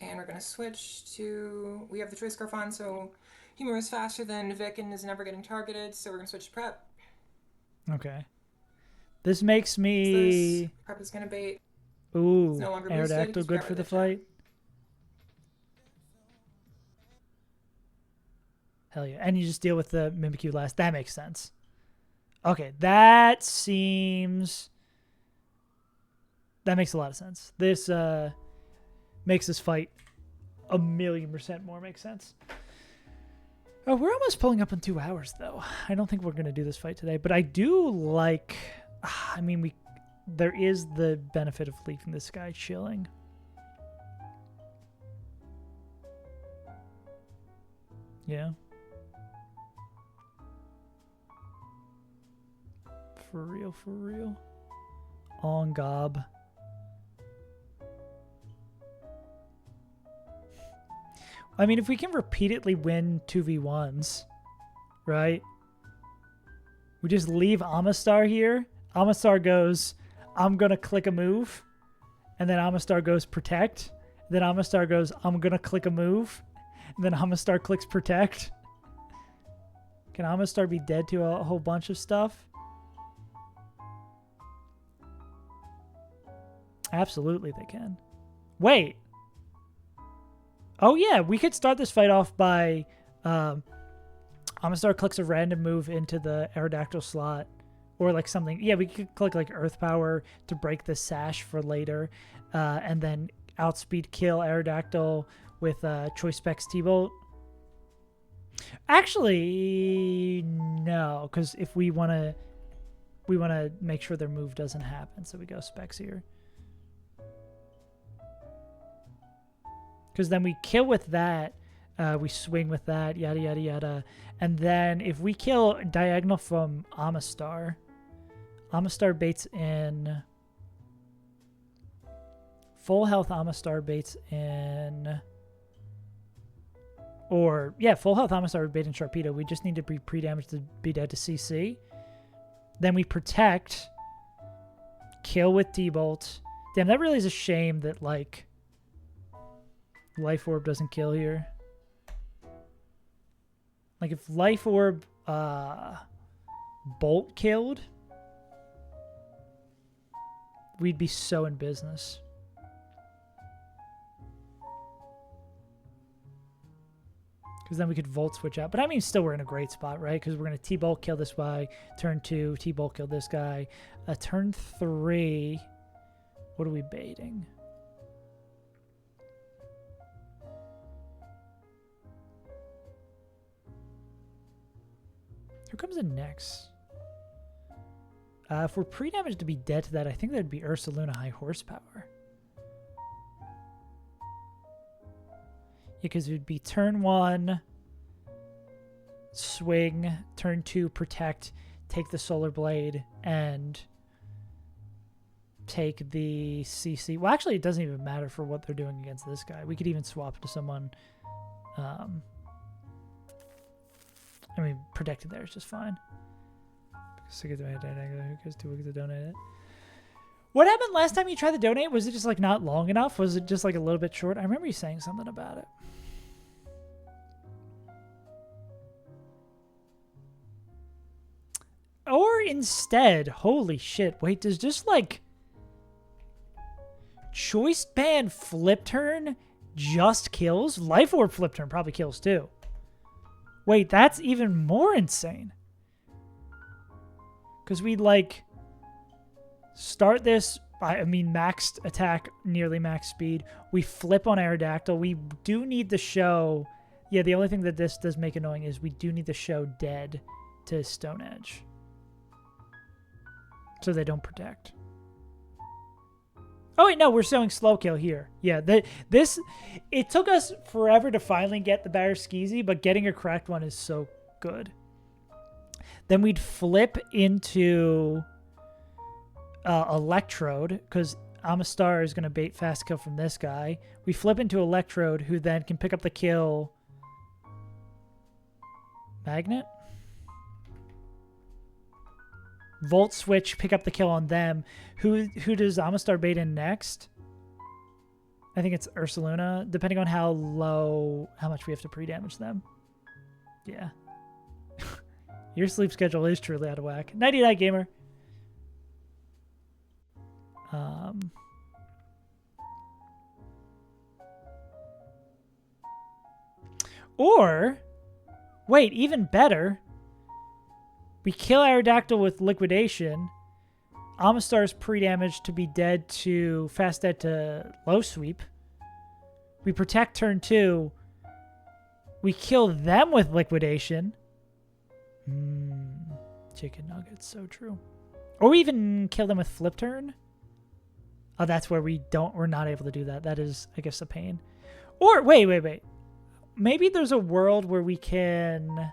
[SPEAKER 5] And we're gonna switch to, we have the choice scarf on, so Humor is faster than Vic and is never getting targeted, so we're gonna switch to prep.
[SPEAKER 1] Okay. This makes me...
[SPEAKER 5] Prep is gonna bait.
[SPEAKER 1] Ooh,
[SPEAKER 5] no longer
[SPEAKER 1] Aerodactyl good for the fight. Hell yeah. And you just deal with the Mimikyu last. That makes sense. Okay, that seems... That makes a lot of sense. This makes this fight 1,000,000% more make sense. Oh, we're almost pulling up in 2 hours, though. I don't think we're going to do this fight today, but I do like... I mean, there is the benefit of leaving this guy chilling. Yeah. For real, for real. On Gob. I mean, if we can repeatedly win 2v1s, right? We just leave Amistar here. Amistar goes, I'm going to click a move. And then Amistar goes, protect. Then Amistar goes, I'm going to click a move. And then Amistar clicks protect. Can Amistar be dead to a whole bunch of stuff? Absolutely they can. Wait. Oh yeah, we could start this fight off by Amistar clicks a random move into the Aerodactyl slot. Or like something. Yeah, we could click like Earth Power to break the sash for later. And then outspeed kill Aerodactyl with Choice Specs T-Bolt. Actually, no. Because if we want to make sure their move doesn't happen. So we go Specs here. Because then we kill with that. We swing with that. Yada, yada, yada. And then if we kill diagonal from Amistar... Amistar baits in full health. Amistar baits in, or yeah, full health Amistar would bait in Sharpedo. We just need to be pre-damaged to be dead to CC. Then we protect, kill with T-Bolt. Damn, that really is a shame that like Life Orb doesn't kill here. Like if Life Orb Bolt killed, we'd be so in business. Because then we could Volt switch out. But I mean, still we're in a great spot, right? Because we're going to T-Bolt kill this guy. Turn 2, T-Bolt kill this guy. Turn 3, what are we baiting? Who comes in next? If we're pre-damaged to be dead to that, I think that'd be Ursaluna High Horsepower. Yeah, because it would be turn 1, swing, turn 2, protect, take the Solar Blade, and take the CC. Well, actually, it doesn't even matter for what they're doing against this guy. We could even swap to someone. I mean, protected there is just fine. Who goes 2 weeks to donate it? What happened last time you tried to donate? Was it just like not long enough? Was it just like a little bit short? I remember you saying something about it. Or instead, holy shit, wait, does just like Choice Band Flip Turn just kills? Life Orb Flip Turn probably kills too. Wait, that's even more insane. Because we'd like start this, I mean, maxed attack, nearly max speed. We flip on Aerodactyl. We do need to show, yeah, the only thing that this does make annoying is we do need to show dead to Stone Edge. So they don't protect. Oh, wait, no, we're showing slow kill here. Yeah, it took us forever to finally get the Barraskeezy, but getting a correct one is so good. Then we'd flip into Electrode, because Amistar is going to bait fast kill from this guy. We flip into Electrode, who then can pick up the kill. Magnet? Volt switch, pick up the kill on them. Who does Amistar bait in next? I think it's Ursaluna, depending on how much we have to pre-damage them. Yeah. Your sleep schedule is truly out of whack. Nighty-night, gamer. Or, wait, even better. We kill Aerodactyl with Liquidation. Amistar's pre-damage to be dead to fast dead to low sweep. We protect turn 2. We kill them with Liquidation. Chicken nuggets, so true. Or we even kill them with flip turn. Oh, that's where we're not able to do that. That is, I guess, a pain. Or wait. Maybe there's a world where we can.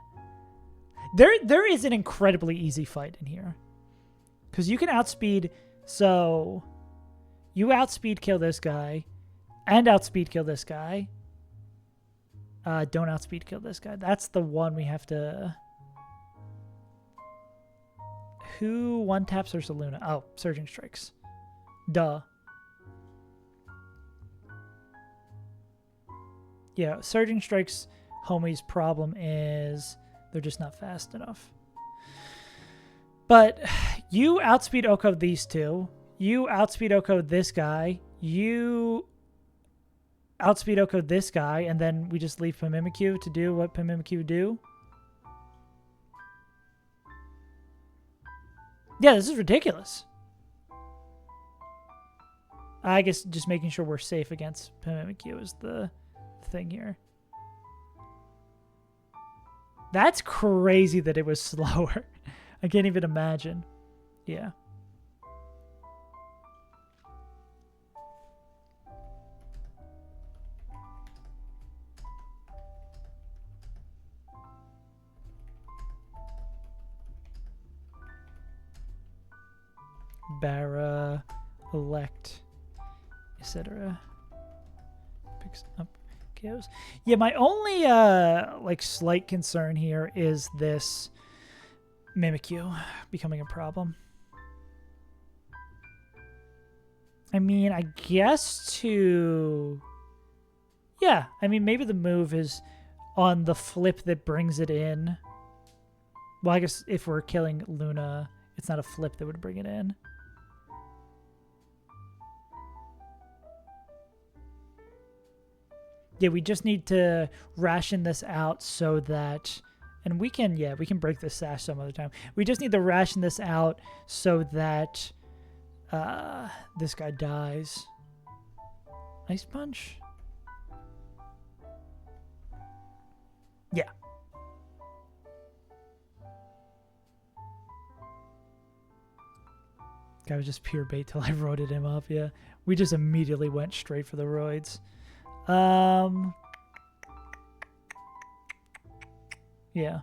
[SPEAKER 1] There is an incredibly easy fight in here, because you can outspeed. So you outspeed kill this guy, and outspeed kill this guy. Don't outspeed kill this guy. That's the one we have to. Who one taps Ursaluna? Oh, Surging Strikes. Duh. Yeah, Surging Strikes homie's problem is they're just not fast enough. But you outspeed Oko these two. You outspeed Oko this guy. You outspeed Oko this guy, and then we just leave Pimimikyu to do what Pimimikyu do. Yeah, this is ridiculous. I guess just making sure we're safe against Mimikyu is the thing here. That's crazy that it was slower. I can't even imagine. Yeah. Barra, elect, etc. Picks up KOs. Yeah, my only like slight concern here is this Mimikyu becoming a problem. I mean, I guess to... Yeah, I mean, maybe the move is on the flip that brings it in. Well, I guess if we're killing Luna, it's not a flip that would bring it in. Yeah, we just need to ration this out so that... And we can, yeah, we can break this sash some other time. We just need to ration this out so that this guy dies. Ice Punch? Yeah. Guy was just pure bait till I roided him up, yeah. We just immediately went straight for the roids. Yeah.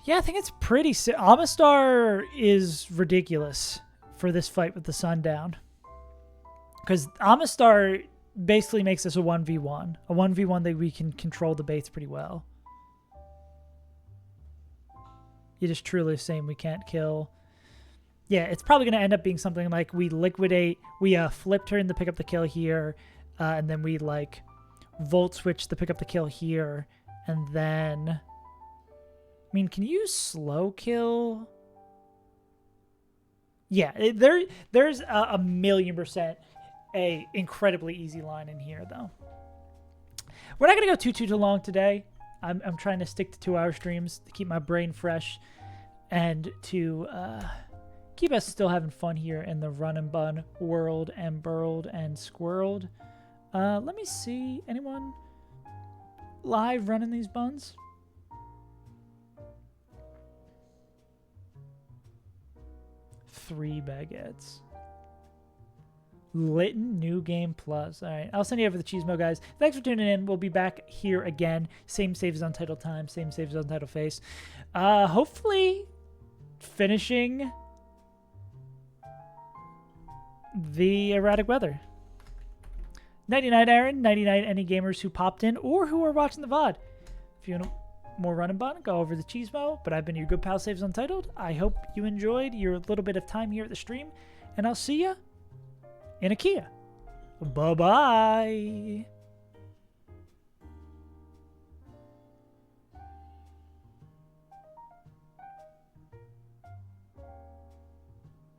[SPEAKER 1] Yeah, I think it's pretty... Amistar is ridiculous for this fight with the Sundown. Because Amistar basically makes us a 1v1. A 1v1 that we can control the baits pretty well. It is truly saying we can't kill... Yeah, it's probably going to end up being something like we liquidate... We flip turn to pick up the kill here. And then we like... Volt switch to pick up the kill here, and then... I mean, can you slow kill? Yeah, there's a 1,000,000% a incredibly easy line in here, though. We're not going to go too long today. I'm trying to stick to 2-hour streams to keep my brain fresh and to keep us still having fun here in the Run and Bun world and burled and squirreled. Let me see. Anyone live running these buns? Three baguettes. Litton New Game Plus. All right. I'll send you over the Cheesemo, guys. Thanks for tuning in. We'll be back here again. Same saves on title time. Same saves on title face. Hopefully finishing the erratic weather. 99 Aaron, 99 any gamers who popped in or who are watching the VOD. If you want more Run and Bun, go over the Cheesemo. But I've been your good pal Saves Untitled. I hope you enjoyed your little bit of time here at the stream. And I'll see you in a Kia. Bye-bye.